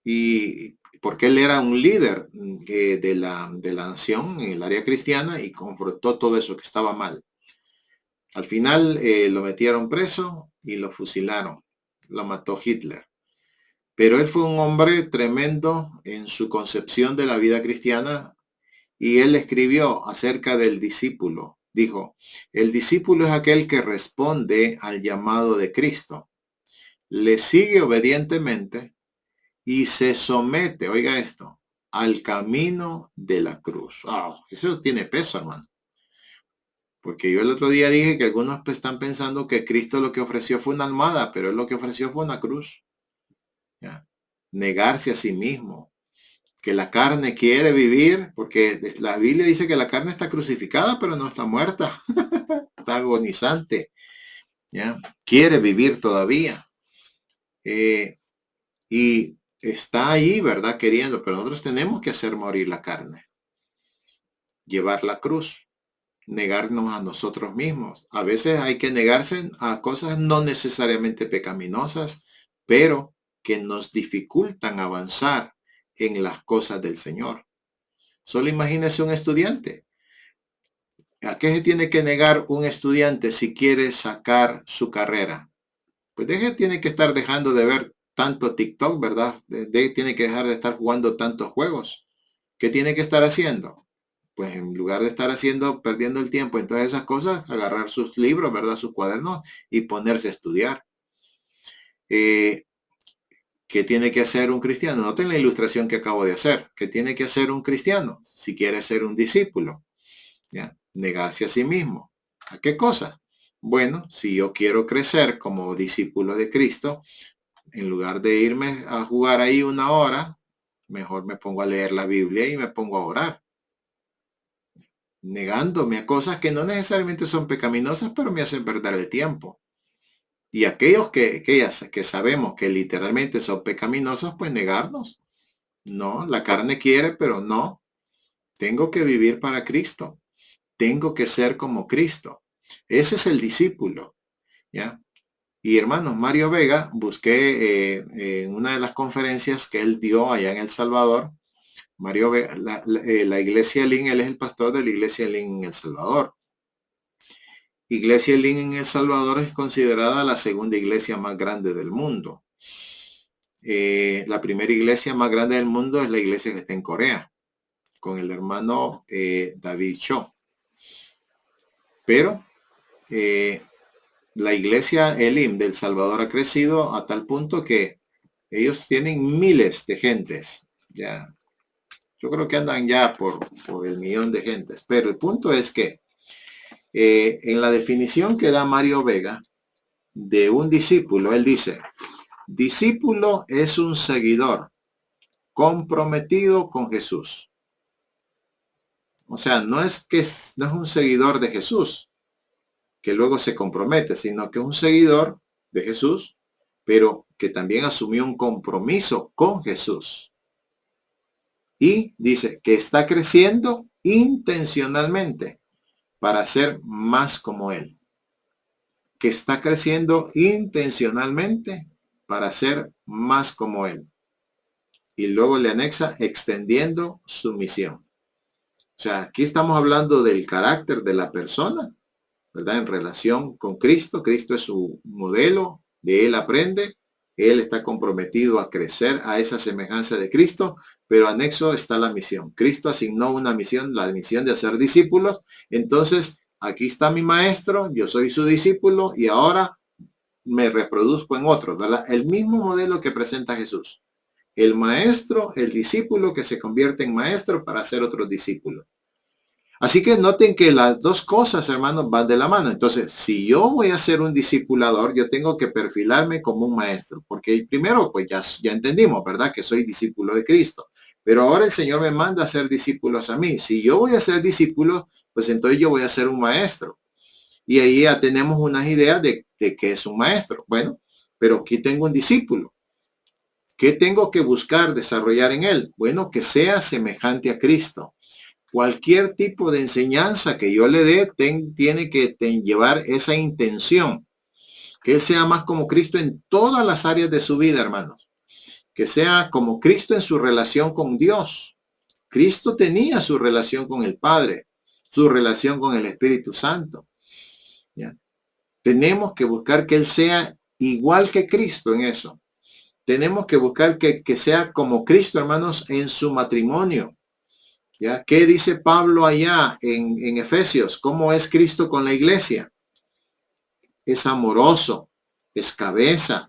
y porque él era un líder de la nación en el área cristiana, y confrontó todo eso que estaba mal. Al final lo metieron preso y lo fusilaron. Lo mató Hitler. Pero él fue un hombre tremendo en su concepción de la vida cristiana, y él escribió acerca del discípulo. Dijo, el discípulo es aquel que responde al llamado de Cristo, le sigue obedientemente y se somete, oiga esto, al camino de la cruz. Eso tiene peso, hermano. Porque yo el otro día dije que algunos están pensando que Cristo lo que ofreció fue una almohada, pero él lo que ofreció fue una cruz. ¿Ya? Negarse a sí mismo, que la carne quiere vivir, porque la Biblia dice que la carne está crucificada, pero no está muerta, está agonizante, ¿ya? Quiere vivir todavía. Y está ahí, ¿verdad? Queriendo, pero nosotros tenemos que hacer morir la carne, llevar la cruz, negarnos a nosotros mismos. A veces hay que negarse a cosas no necesariamente pecaminosas, pero que nos dificultan avanzar en las cosas del Señor. Solo imagínese un estudiante. ¿A qué se tiene que negar un estudiante si quiere sacar su carrera? Pues tiene que estar dejando de ver tanto TikTok, ¿verdad? Tiene que dejar de estar jugando tantos juegos. ¿Qué tiene que estar haciendo? Pues en lugar de estar perdiendo el tiempo en todas esas cosas, agarrar sus libros, ¿verdad? Sus cuadernos y ponerse a estudiar. ¿Qué tiene que hacer un cristiano? Noten la ilustración que acabo de hacer. ¿Qué tiene que hacer un cristiano si quiere ser un discípulo? ¿Ya? Negarse a sí mismo. ¿A qué cosa? Bueno, si yo quiero crecer como discípulo de Cristo, en lugar de irme a jugar ahí una hora, mejor me pongo a leer la Biblia y me pongo a orar, negándome a cosas que no necesariamente son pecaminosas, pero me hacen perder el tiempo. Y aquellas que sabemos que literalmente son pecaminosas, pues negarnos. No, la carne quiere, pero no. Tengo que vivir para Cristo. Tengo que ser como Cristo. Ese es el discípulo, ¿ya? Y hermanos, Mario Vega, busqué en una de las conferencias que él dio allá en El Salvador. Mario Vega, la iglesia Lin, él es el pastor de la iglesia Lin en El Salvador. Iglesia Lin en El Salvador es considerada la segunda iglesia más grande del mundo. La primera iglesia más grande del mundo es la iglesia que está en Corea, con el hermano David Cho. Pero la iglesia Elim del Salvador ha crecido a tal punto que ellos tienen miles de gentes. Ya, yo creo que andan ya por el millón de gentes. Pero el punto es que en la definición que da Mario Vega de un discípulo, él dice, discípulo es un seguidor comprometido con Jesús. O sea, no es un seguidor de Jesús que luego se compromete, sino que es un seguidor de Jesús, pero que también asumió un compromiso con Jesús. Y dice que está creciendo intencionalmente para ser más como Él. Que está creciendo intencionalmente para ser más como Él. Y luego le anexa extendiendo su misión. O sea, aquí estamos hablando del carácter de la persona, ¿verdad? En relación con Cristo. Cristo es su modelo, de Él aprende. Él está comprometido a crecer a esa semejanza de Cristo, pero anexo está la misión. Cristo asignó una misión, la misión de hacer discípulos. Entonces, aquí está mi maestro, yo soy su discípulo y ahora me reproduzco en otros, ¿verdad? El mismo modelo que presenta Jesús. El maestro, el discípulo que se convierte en maestro para hacer otros discípulos. Así que noten que las dos cosas, hermanos, van de la mano. Entonces, si yo voy a ser un discipulador, yo tengo que perfilarme como un maestro. Porque primero, pues ya entendimos, ¿verdad? Que soy discípulo de Cristo. Pero ahora el Señor me manda a ser discípulos a mí. Si yo voy a ser discípulo, pues entonces yo voy a ser un maestro. Y ahí ya tenemos unas ideas de qué es un maestro. Bueno, pero aquí tengo un discípulo. ¿Qué tengo que buscar desarrollar en él? Bueno, que sea semejante a Cristo. Cualquier tipo de enseñanza que yo le dé tiene que llevar esa intención. Que él sea más como Cristo en todas las áreas de su vida, hermanos. Que sea como Cristo en su relación con Dios. Cristo tenía su relación con el Padre, su relación con el Espíritu Santo. ¿Ya? Tenemos que buscar que él sea igual que Cristo en eso. Tenemos que buscar que sea como Cristo, hermanos, en su matrimonio. ¿Ya? ¿Qué dice Pablo allá en Efesios? ¿Cómo es Cristo con la iglesia? Es amoroso, es cabeza,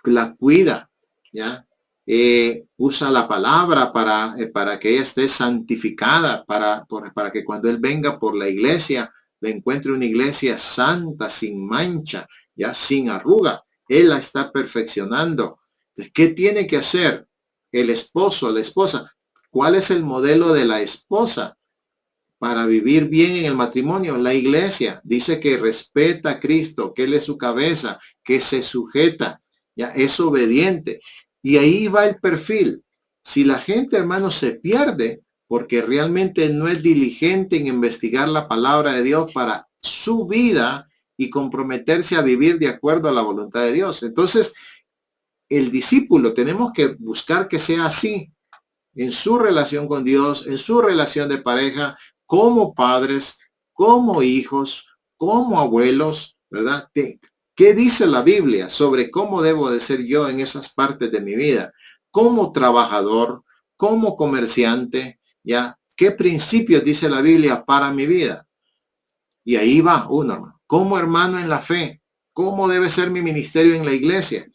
la cuida, ¿ya? Usa la palabra para que ella esté santificada, para que cuando Él venga por la iglesia, le encuentre una iglesia santa, sin mancha, ya sin arruga. Él la está perfeccionando. Entonces, ¿qué tiene que hacer el esposo, la esposa? ¿Cuál es el modelo de la esposa para vivir bien en el matrimonio? La iglesia dice que respeta a Cristo, que Él es su cabeza, que se sujeta, ya es obediente. Y ahí va el perfil. Si la gente, hermano, se pierde porque realmente no es diligente en investigar la palabra de Dios para su vida y comprometerse a vivir de acuerdo a la voluntad de Dios. Entonces, el discípulo tenemos que buscar que sea así en su relación con Dios, en su relación de pareja, como padres, como hijos, como abuelos, ¿verdad? ¿Qué dice la Biblia sobre cómo debo de ser yo en esas partes de mi vida? Como trabajador, como comerciante, ¿ya? ¿Qué principios dice la Biblia para mi vida? Y ahí va uno, hermano. Como hermano en la fe, ¿cómo debe ser mi ministerio en la iglesia?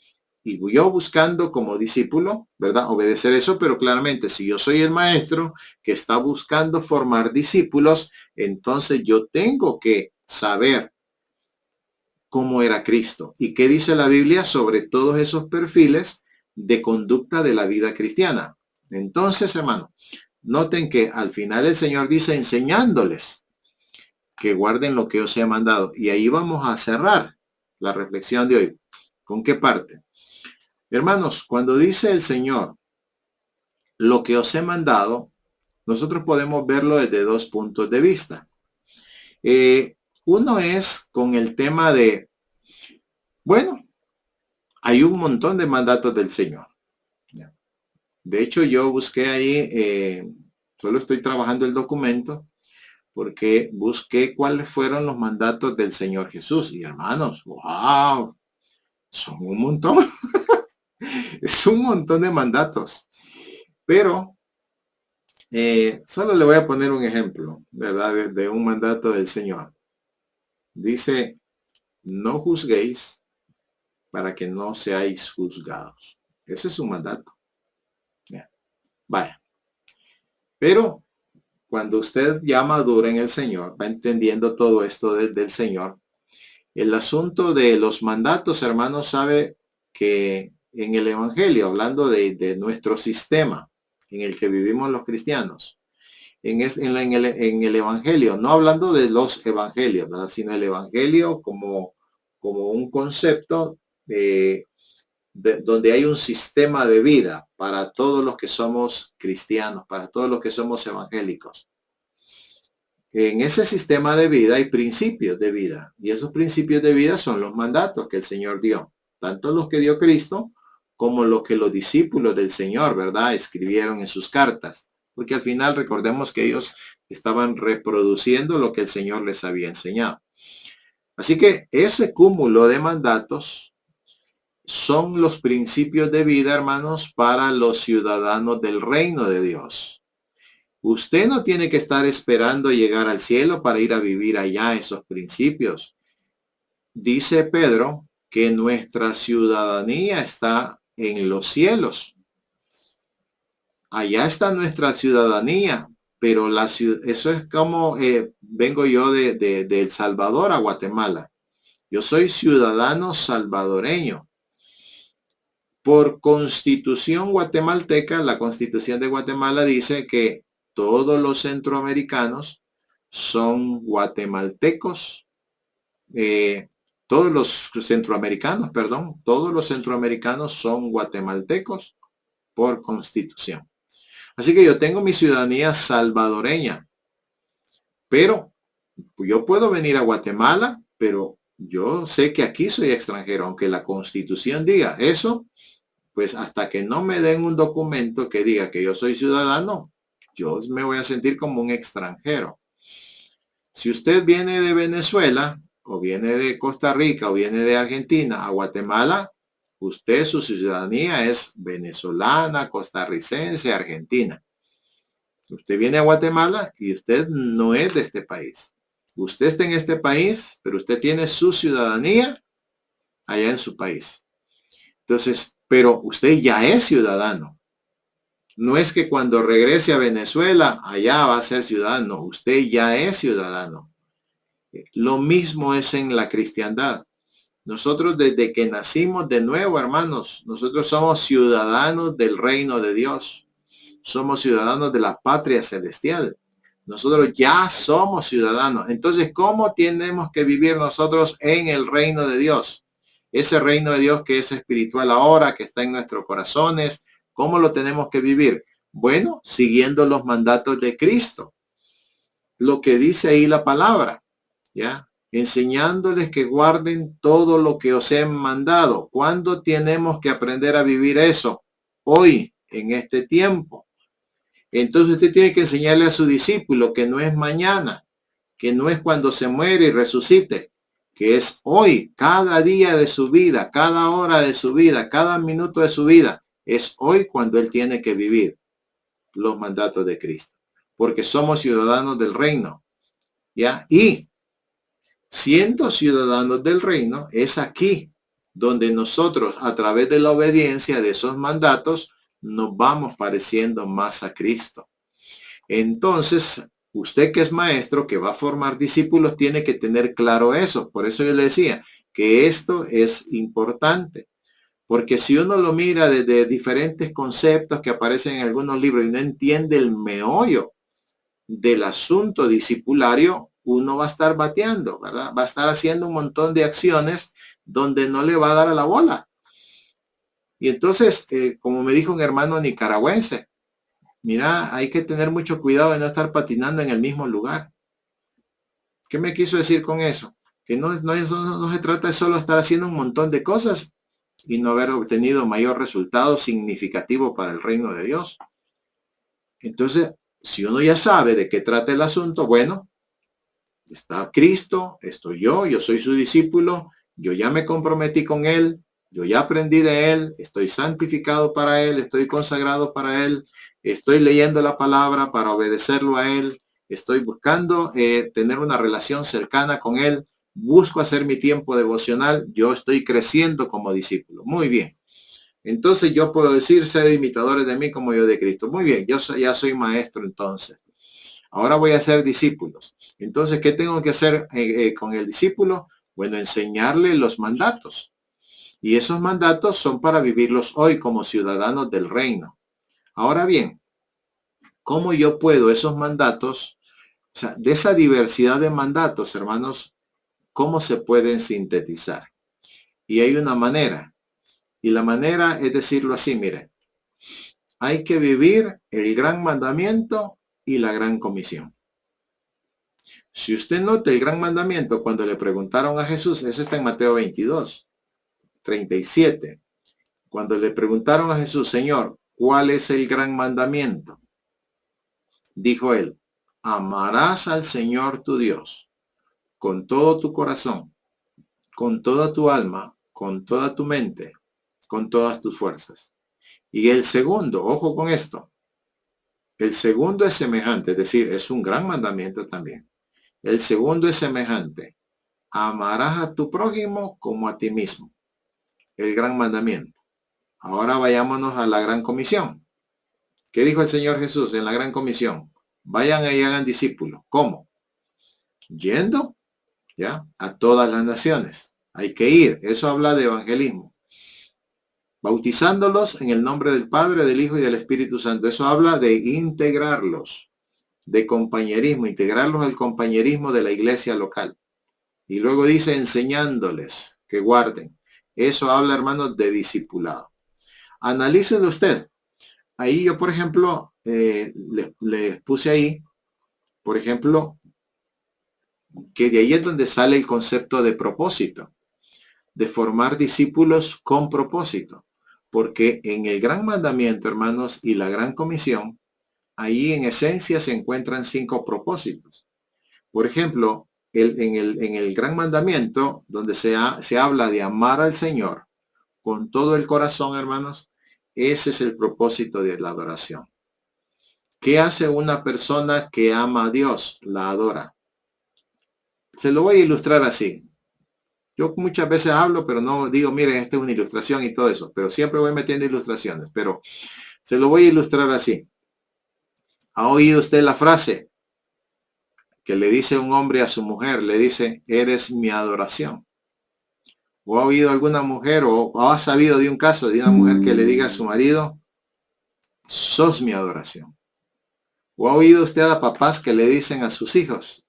Y yo buscando como discípulo, ¿verdad? Obedecer eso, pero claramente si yo soy el maestro que está buscando formar discípulos, entonces yo tengo que saber cómo era Cristo y qué dice la Biblia sobre todos esos perfiles de conducta de la vida cristiana. Entonces, hermano, noten que al final el Señor dice enseñándoles que guarden lo que os he mandado. Y ahí vamos a cerrar la reflexión de hoy. ¿Con qué parte? Hermanos, cuando dice el Señor, lo que os he mandado, nosotros podemos verlo desde dos puntos de vista. Uno es con el tema de, bueno, hay un montón de mandatos del Señor. De hecho, yo busqué ahí, solo estoy trabajando el documento, porque busqué cuáles fueron los mandatos del Señor Jesús. Y hermanos, wow, son un montón. Es un montón de mandatos. Pero solo le voy a poner un ejemplo, ¿verdad? De un mandato del Señor. Dice, no juzguéis para que no seáis juzgados. Ese es un mandato. Ya. Vaya. Pero cuando usted ya madura en el Señor, va entendiendo todo esto del Señor, el asunto de los mandatos, hermanos, sabe que en el Evangelio, hablando de nuestro sistema en el que vivimos los cristianos, en el Evangelio, no hablando de los evangelios, ¿verdad? Sino el Evangelio como un concepto donde hay un sistema de vida para todos los que somos cristianos, para todos los que somos evangélicos. En ese sistema de vida hay principios de vida, y esos principios de vida son los mandatos que el Señor dio, tanto los que dio Cristo como los que los discípulos del Señor, ¿verdad?, escribieron en sus cartas, porque al final recordemos que ellos estaban reproduciendo lo que el Señor les había enseñado. Así que ese cúmulo de mandatos son los principios de vida, hermanos, para los ciudadanos del reino de Dios. Usted no tiene que estar esperando llegar al cielo para ir a vivir allá esos principios. Dice Pedro que nuestra ciudadanía está en los cielos. Allá está nuestra ciudadanía, pero eso es como vengo yo de El Salvador a Guatemala. Yo soy ciudadano salvadoreño. Por constitución guatemalteca, la constitución de Guatemala dice que todos los centroamericanos son guatemaltecos, todos los centroamericanos son guatemaltecos por constitución. Así que yo tengo mi ciudadanía salvadoreña, pero yo puedo venir a Guatemala, pero yo sé que aquí soy extranjero, aunque la constitución diga eso, pues hasta que no me den un documento que diga que yo soy ciudadano, yo me voy a sentir como un extranjero. Si usted viene de Venezuela, o viene de Costa Rica, o viene de Argentina a Guatemala, usted, su ciudadanía es venezolana, costarricense, argentina. Usted viene a Guatemala y usted no es de este país. Usted está en este país, pero usted tiene su ciudadanía allá en su país. Entonces, pero usted ya es ciudadano. No es que cuando regrese a Venezuela, allá va a ser ciudadano. Usted ya es ciudadano. Lo mismo es en la cristiandad. Nosotros desde que nacimos de nuevo, hermanos, nosotros somos ciudadanos del reino de Dios. Somos ciudadanos de la patria celestial. Nosotros ya somos ciudadanos. Entonces, ¿cómo tenemos que vivir nosotros en el reino de Dios? Ese reino de Dios que es espiritual ahora, que está en nuestros corazones. ¿Cómo lo tenemos que vivir? Bueno, siguiendo los mandatos de Cristo. Lo que dice ahí la palabra, ¿ya? Enseñándoles que guarden todo lo que os he mandado. ¿Cuándo tenemos que aprender a vivir eso? Hoy, en este tiempo. Entonces usted tiene que enseñarle a su discípulo que no es mañana, que no es cuando se muere y resucite, que es hoy, cada día de su vida, cada hora de su vida, cada minuto de su vida. Es hoy cuando él tiene que vivir los mandatos de Cristo, porque somos ciudadanos del reino, ¿ya? Y siendo ciudadanos del reino, es aquí donde nosotros, a través de la obediencia de esos mandatos, nos vamos pareciendo más a Cristo. Entonces, usted que es maestro, que va a formar discípulos, tiene que tener claro eso. Por eso yo le decía que esto es importante. Porque si uno lo mira desde diferentes conceptos que aparecen en algunos libros y no entiende el meollo del asunto discipulario, uno va a estar bateando, ¿verdad? Va a estar haciendo un montón de acciones donde no le va a dar a la bola. Y entonces, como me dijo un hermano nicaragüense, mira, hay que tener mucho cuidado de no estar patinando en el mismo lugar. ¿Qué me quiso decir con eso? Que no se trata de solo estar haciendo un montón de cosas y no haber obtenido mayor resultado significativo para el reino de Dios. Entonces, si uno ya sabe de qué trata el asunto, bueno, está Cristo, estoy yo soy su discípulo, yo ya me comprometí con Él, yo ya aprendí de Él, estoy santificado para Él, estoy consagrado para Él, estoy leyendo la palabra para obedecerlo a Él, estoy buscando tener una relación cercana con Él, busco hacer mi tiempo devocional, yo estoy creciendo como discípulo. Muy bien. Entonces yo puedo decir, sed imitadores de mí como yo de Cristo. Muy bien, ya soy maestro entonces. Ahora voy a ser discípulos. Entonces, ¿qué tengo que hacer con el discípulo? Bueno, enseñarle los mandatos. Y esos mandatos son para vivirlos hoy como ciudadanos del reino. Ahora bien, ¿cómo yo puedo esos mandatos, o sea, de esa diversidad de mandatos, hermanos, cómo se pueden sintetizar? Y hay una manera. Y la manera es decirlo así, mire, hay que vivir el gran mandamiento y la gran comisión. Si usted nota el gran mandamiento, cuando le preguntaron a Jesús, ese está en Mateo 22, 37. Cuando le preguntaron a Jesús, Señor, ¿cuál es el gran mandamiento? Dijo él, amarás al Señor tu Dios con todo tu corazón, con toda tu alma, con toda tu mente, con todas tus fuerzas. Y el segundo, ojo con esto, el segundo es semejante, es decir, es un gran mandamiento también. El segundo es semejante. Amarás a tu prójimo como a ti mismo. El gran mandamiento. Ahora vayámonos a la gran comisión. ¿Qué dijo el Señor Jesús en la gran comisión? Vayan y hagan discípulos. ¿Cómo? Yendo, ¿ya? A todas las naciones. Hay que ir. Eso habla de evangelismo. Bautizándolos en el nombre del Padre, del Hijo y del Espíritu Santo. Eso habla de integrarlos, de compañerismo, integrarlos al compañerismo de la iglesia local. Y luego dice enseñándoles que guarden. Eso habla, hermanos, de discipulado. Analícelo usted. Ahí yo, por ejemplo, les puse ahí, por ejemplo, que de ahí es donde sale el concepto de propósito, de formar discípulos con propósito. Porque en el gran mandamiento, hermanos, y la gran comisión, ahí en esencia se encuentran 5 propósitos. Por ejemplo, en el gran mandamiento, donde se habla de amar al Señor con todo el corazón, hermanos, ese es el propósito de la adoración. ¿Qué hace una persona que ama a Dios? La adora. Se lo voy a ilustrar así. Yo muchas veces hablo, pero no digo, miren, esta es una ilustración y todo eso, pero siempre voy metiendo ilustraciones, pero se lo voy a ilustrar así. ¿Ha oído usted la frase que le dice un hombre a su mujer? Le dice, eres mi adoración. ¿O ha oído alguna mujer o ha sabido de un caso de una mujer que le diga a su marido, sos mi adoración? ¿O ha oído usted a papás que le dicen a sus hijos,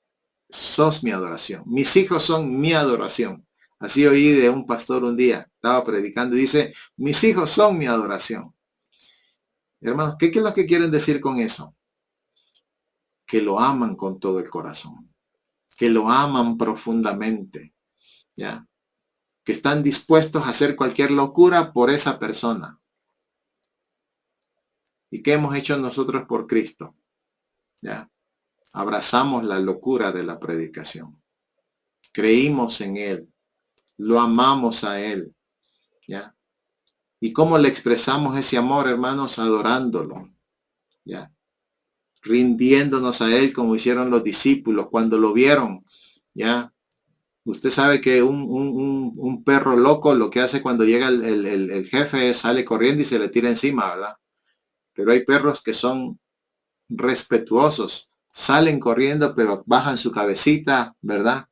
sos mi adoración? Mis hijos son mi adoración. Así oí de un pastor un día, estaba predicando y dice, mis hijos son mi adoración. Hermanos, ¿qué es lo que quieren decir con eso? Que lo aman con todo el corazón, que lo aman profundamente, ¿ya? Que están dispuestos a hacer cualquier locura por esa persona. ¿Y qué hemos hecho nosotros por Cristo? ¿Ya? Abrazamos la locura de la predicación. Creímos en Él. Lo amamos a Él. ¿Ya? ¿Y cómo le expresamos ese amor, hermanos? Adorándolo. ¿Ya? Rindiéndonos a Él como hicieron los discípulos cuando lo vieron. ¿Ya? Usted sabe que un perro loco lo que hace cuando llega el jefe es sale corriendo y se le tira encima, ¿verdad? Pero hay perros que son respetuosos. Salen corriendo, pero bajan su cabecita, ¿verdad?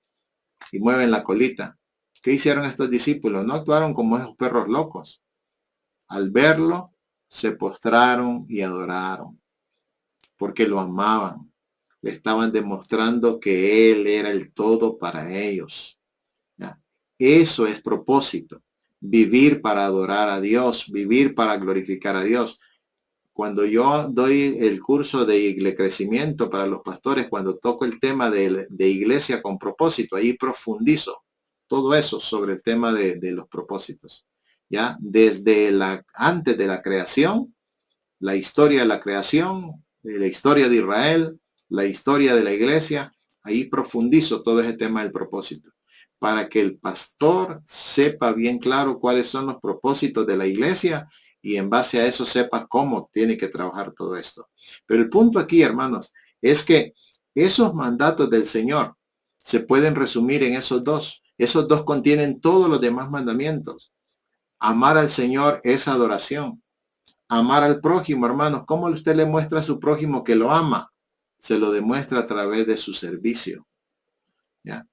Y mueven la colita. ¿Qué hicieron estos discípulos? No actuaron como esos perros locos. Al verlo, se postraron y adoraron, porque lo amaban. Le estaban demostrando que Él era el todo para ellos. ¿Ya? Eso es propósito. Vivir para adorar a Dios, vivir para glorificar a Dios. Cuando yo doy el curso de crecimiento para los pastores, cuando toco el tema de iglesia con propósito, ahí profundizo todo eso sobre el tema de los propósitos. Ya desde antes de la creación, la historia de la creación, la historia de Israel, la historia de la iglesia, ahí profundizo todo ese tema del propósito, para que el pastor sepa bien claro cuáles son los propósitos de la iglesia y en base a eso sepa cómo tiene que trabajar todo esto. Pero el punto aquí, hermanos, es que esos mandatos del Señor se pueden resumir en esos dos. Esos dos contienen todos los demás mandamientos. Amar al Señor es adoración. Amar al prójimo, hermanos, ¿cómo usted le muestra a su prójimo que lo ama? Se lo demuestra a través de su servicio. ¿Ya?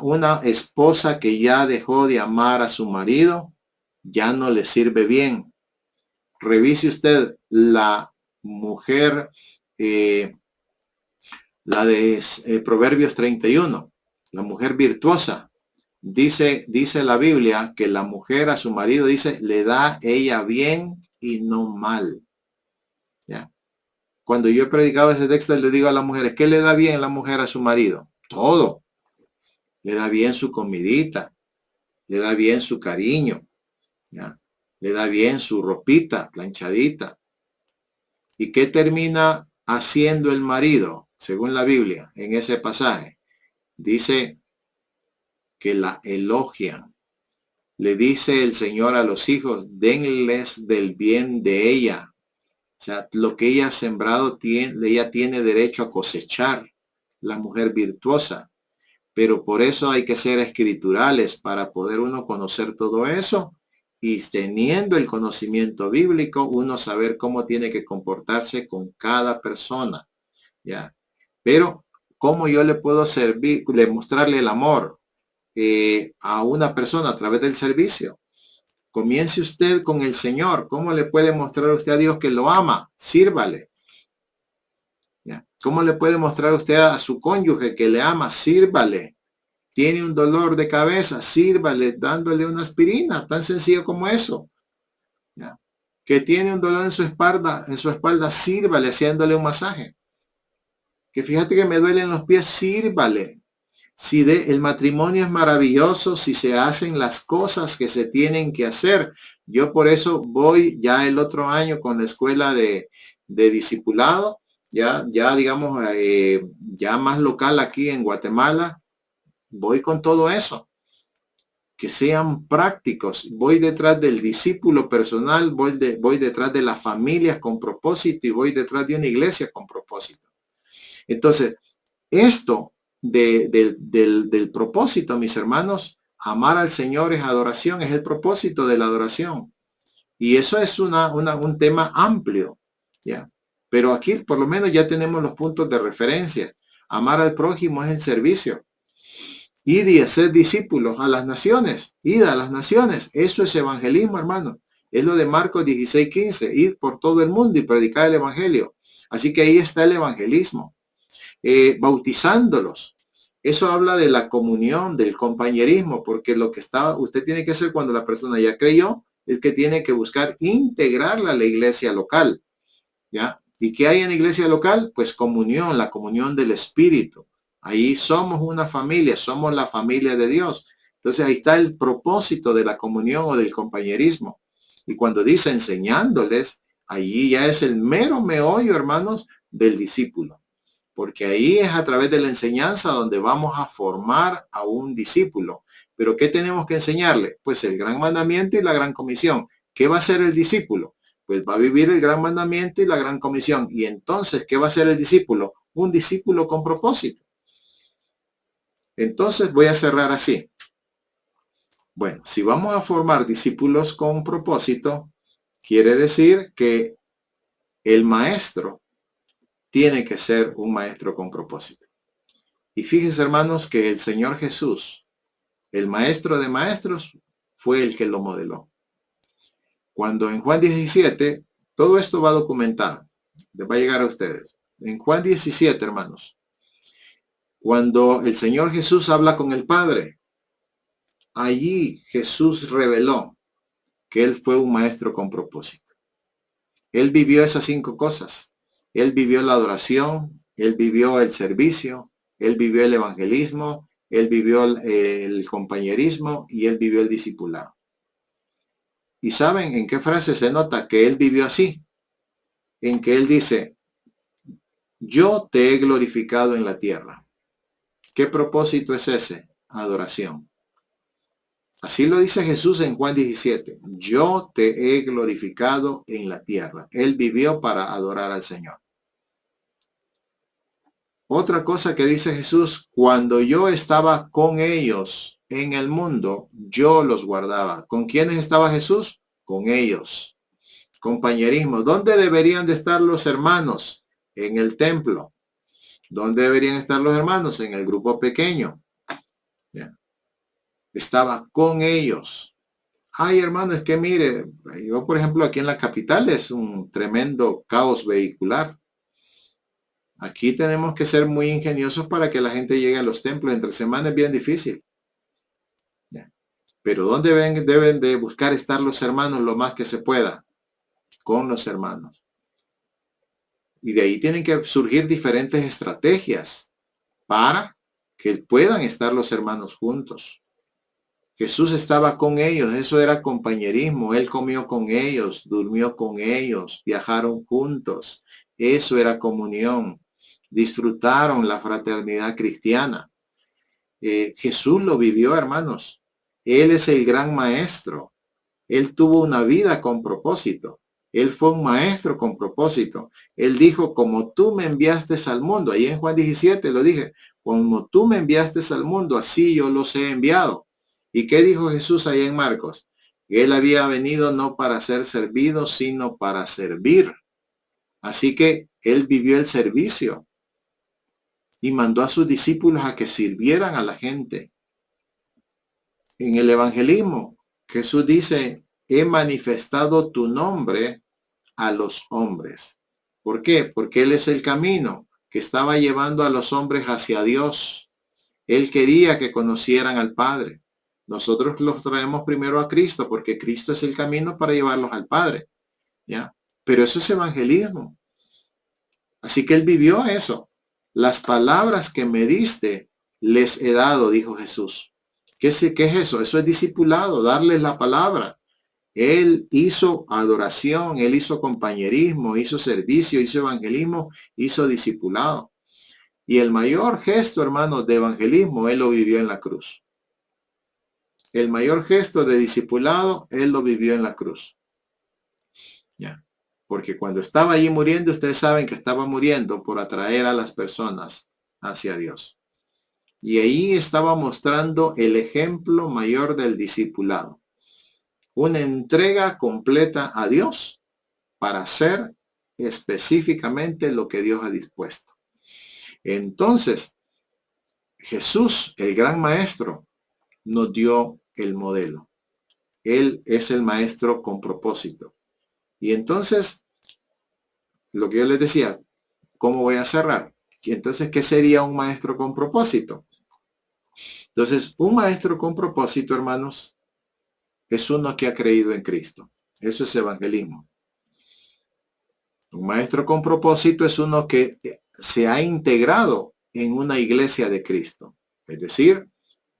Una esposa que ya dejó de amar a su marido, ya no le sirve bien. Revise usted la mujer, la de Proverbios 31, la mujer virtuosa. Dice la Biblia que la mujer a su marido, dice, le da ella bien y no mal. ¿Ya? Cuando yo he predicado ese texto, le digo a las mujeres, ¿qué le da bien la mujer a su marido? Todo. Le da bien su comidita, le da bien su cariño, ¿ya? Le da bien su ropita planchadita. ¿Y qué termina haciendo el marido, según la Biblia, en ese pasaje? Dice que la elogian. Le dice el Señor a los hijos, denles del bien de ella. O sea, lo que ella ha sembrado, ella tiene derecho a cosechar, la mujer virtuosa. Pero por eso hay que ser escriturales para poder uno conocer todo eso y teniendo el conocimiento bíblico, uno saber cómo tiene que comportarse con cada persona. ¿Ya? Pero, ¿cómo yo le puedo servir, mostrarle el amor a una persona a través del servicio? Comience usted con el Señor. ¿Cómo le puede mostrar usted a Dios que lo ama? Sírvale. ¿Ya? ¿Cómo le puede mostrar usted a su cónyuge que le ama? Sírvale. Tiene un dolor de cabeza, sírvale dándole una aspirina, tan sencillo como eso. ¿Ya? Que tiene un dolor en su espalda, sírvale haciéndole un masaje. Que fíjate que me duelen los pies, sírvale. Si el matrimonio es maravilloso, si se hacen las cosas que se tienen que hacer. Yo por eso voy ya el otro año con la escuela de discipulado, ya digamos, ya más local aquí en Guatemala. Voy con todo eso. Que sean prácticos. Voy detrás del discípulo personal, voy detrás de las familias con propósito y voy detrás de una iglesia con propósito. Entonces, esto del propósito, mis hermanos, amar al Señor es adoración, es el propósito de la adoración. Y eso es un tema amplio, ¿ya? Pero aquí por lo menos ya tenemos los puntos de referencia. Amar al prójimo es el servicio. Ir y hacer discípulos a las naciones. Ir a las naciones. Eso es evangelismo, hermano. Es lo de Marcos 16:15. Ir por todo el mundo y predicar el evangelio. Así que ahí está el evangelismo. Bautizándolos. Eso habla de la comunión, del compañerismo, porque lo que usted tiene que hacer cuando la persona ya creyó es que tiene que buscar integrarla a la iglesia local. ¿Ya? ¿Y qué hay en la iglesia local? Pues comunión, la comunión del Espíritu. Ahí somos una familia, somos la familia de Dios. Entonces ahí está el propósito de la comunión o del compañerismo. Y cuando dice enseñándoles, allí ya es el mero meollo, hermanos, del discípulo. Porque ahí es a través de la enseñanza donde vamos a formar a un discípulo. Pero ¿qué tenemos que enseñarle? Pues el gran mandamiento y la gran comisión. ¿Qué va a hacer el discípulo? Pues va a vivir el gran mandamiento y la gran comisión. Y entonces, ¿qué va a hacer el discípulo? Un discípulo con propósito. Entonces voy a cerrar así. Bueno, si vamos a formar discípulos con propósito, quiere decir que el maestro tiene que ser un maestro con propósito. Y fíjense, hermanos, que el Señor Jesús, el maestro de maestros, fue el que lo modeló. Cuando en Juan 17, todo esto va documentado, les va a llegar a ustedes. En Juan 17, hermanos, cuando el Señor Jesús habla con el Padre, allí Jesús reveló que él fue un maestro con propósito. Él vivió esas 5 cosas. Él vivió la adoración, él vivió el servicio, él vivió el evangelismo, él vivió el compañerismo y él vivió el discipulado. ¿Y saben en qué frase se nota que él vivió así? En que él dice, yo te he glorificado en la tierra. ¿Qué propósito es ese? Adoración. Así lo dice Jesús en Juan 17. Yo te he glorificado en la tierra. Él vivió para adorar al Señor. Otra cosa que dice Jesús, cuando yo estaba con ellos en el mundo, yo los guardaba. ¿Con quiénes estaba Jesús? Con ellos. Compañerismo. ¿Dónde deberían de estar los hermanos? En el templo. ¿Dónde deberían estar los hermanos? En el grupo pequeño. ¿Ya? Estaba con ellos. Ay, hermano, es que mire, yo por ejemplo aquí en la capital es un tremendo caos vehicular. Aquí tenemos que ser muy ingeniosos para que la gente llegue a los templos. Entre semana es bien difícil. ¿Ya? Pero ¿dónde deben de buscar estar los hermanos lo más que se pueda? Con los hermanos. Y de ahí tienen que surgir diferentes estrategias para que puedan estar los hermanos juntos. Jesús estaba con ellos, eso era compañerismo, él comió con ellos, durmió con ellos, viajaron juntos, eso era comunión, disfrutaron la fraternidad cristiana. Jesús lo vivió, hermanos, él es el gran maestro, él tuvo una vida con propósito, él fue un maestro con propósito, él dijo, como tú me enviaste al mundo, ahí en Juan 17 lo dije, como tú me enviaste al mundo, así yo los he enviado. ¿Y qué dijo Jesús ahí en Marcos? Él había venido no para ser servido, sino para servir. Así que él vivió el servicio y mandó a sus discípulos a que sirvieran a la gente. En el evangelismo, Jesús dice, he manifestado tu nombre a los hombres. ¿Por qué? Porque él es el camino que estaba llevando a los hombres hacia Dios. Él quería que conocieran al Padre. Nosotros los traemos primero a Cristo porque Cristo es el camino para llevarlos al Padre. ¿Ya? Pero eso es evangelismo. Así que él vivió eso. Las palabras que me diste les he dado, dijo Jesús. ¿Qué es eso? Eso es discipulado, darles la palabra. Él hizo adoración, él hizo compañerismo, hizo servicio, hizo evangelismo, hizo discipulado. Y el mayor gesto, hermanos, de evangelismo, él lo vivió en la cruz. El mayor gesto de discipulado, él lo vivió en la cruz. ¿Ya? Porque cuando estaba allí muriendo, ustedes saben que estaba muriendo por atraer a las personas hacia Dios. Y ahí estaba mostrando el ejemplo mayor del discipulado. Una entrega completa a Dios para hacer específicamente lo que Dios ha dispuesto. Entonces, Jesús, el gran maestro, nos dio el modelo. Él es el maestro con propósito. Y entonces, lo que yo les decía, ¿cómo voy a cerrar? Y entonces, ¿qué sería un maestro con propósito? Entonces, un maestro con propósito, hermanos, es uno que ha creído en Cristo. Eso es evangelismo. Un maestro con propósito es uno que se ha integrado en una iglesia de Cristo. Es decir,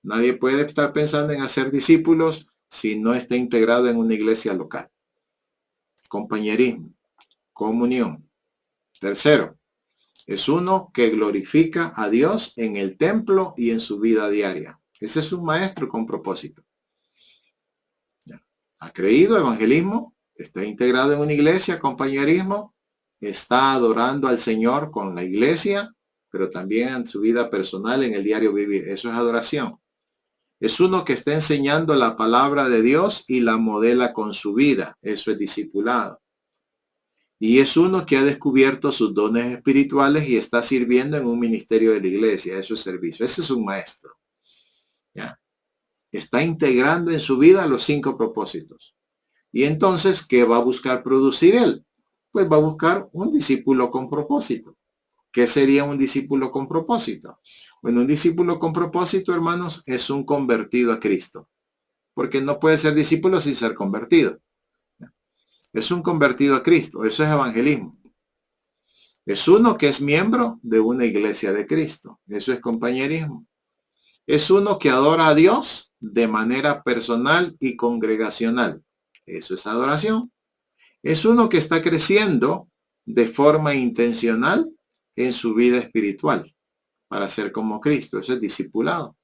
nadie puede estar pensando en hacer discípulos si no está integrado en una iglesia local. Compañerismo, comunión. Tercero, es uno que glorifica a Dios en el templo y en su vida diaria. Ese es un maestro con propósito. Ha creído evangelismo, está integrado en una iglesia, compañerismo, está adorando al Señor con la iglesia, pero también en su vida personal, en el diario vivir. Eso es adoración. Es uno que está enseñando la palabra de Dios y la modela con su vida. Eso es discipulado. Y es uno que ha descubierto sus dones espirituales y está sirviendo en un ministerio de la iglesia. Eso es servicio. Ese es un maestro. ¿Ya? Está integrando en su vida los 5 propósitos. Y entonces, ¿qué va a buscar producir él? Pues va a buscar un discípulo con propósito. ¿Qué sería un discípulo con propósito? Bueno, un discípulo con propósito, hermanos, es un convertido a Cristo. porque no puede ser discípulo sin ser convertido. Es un convertido a Cristo, eso es evangelismo. Es uno que es miembro de una iglesia de Cristo, eso es compañerismo. Es uno que adora a Dios de manera personal y congregacional, eso es adoración. Es uno que está creciendo de forma intencional en su vida espiritual para ser como Cristo, eso es discipulado.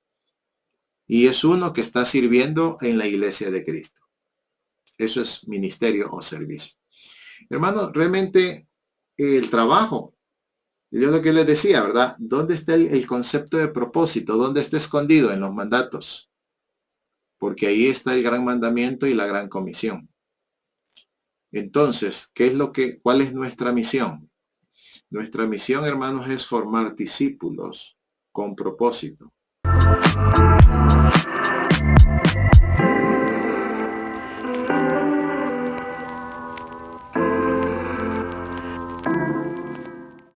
Y es uno que está sirviendo en la iglesia de Cristo. Eso es ministerio o servicio. Hermano, realmente el trabajo, yo lo que les decía, ¿verdad? ¿Dónde está el concepto de propósito? ¿Dónde está escondido? En los mandatos. Porque ahí está el gran mandamiento y la gran comisión. Entonces, ¿cuál es nuestra misión? Nuestra misión, hermanos, es formar discípulos con propósito.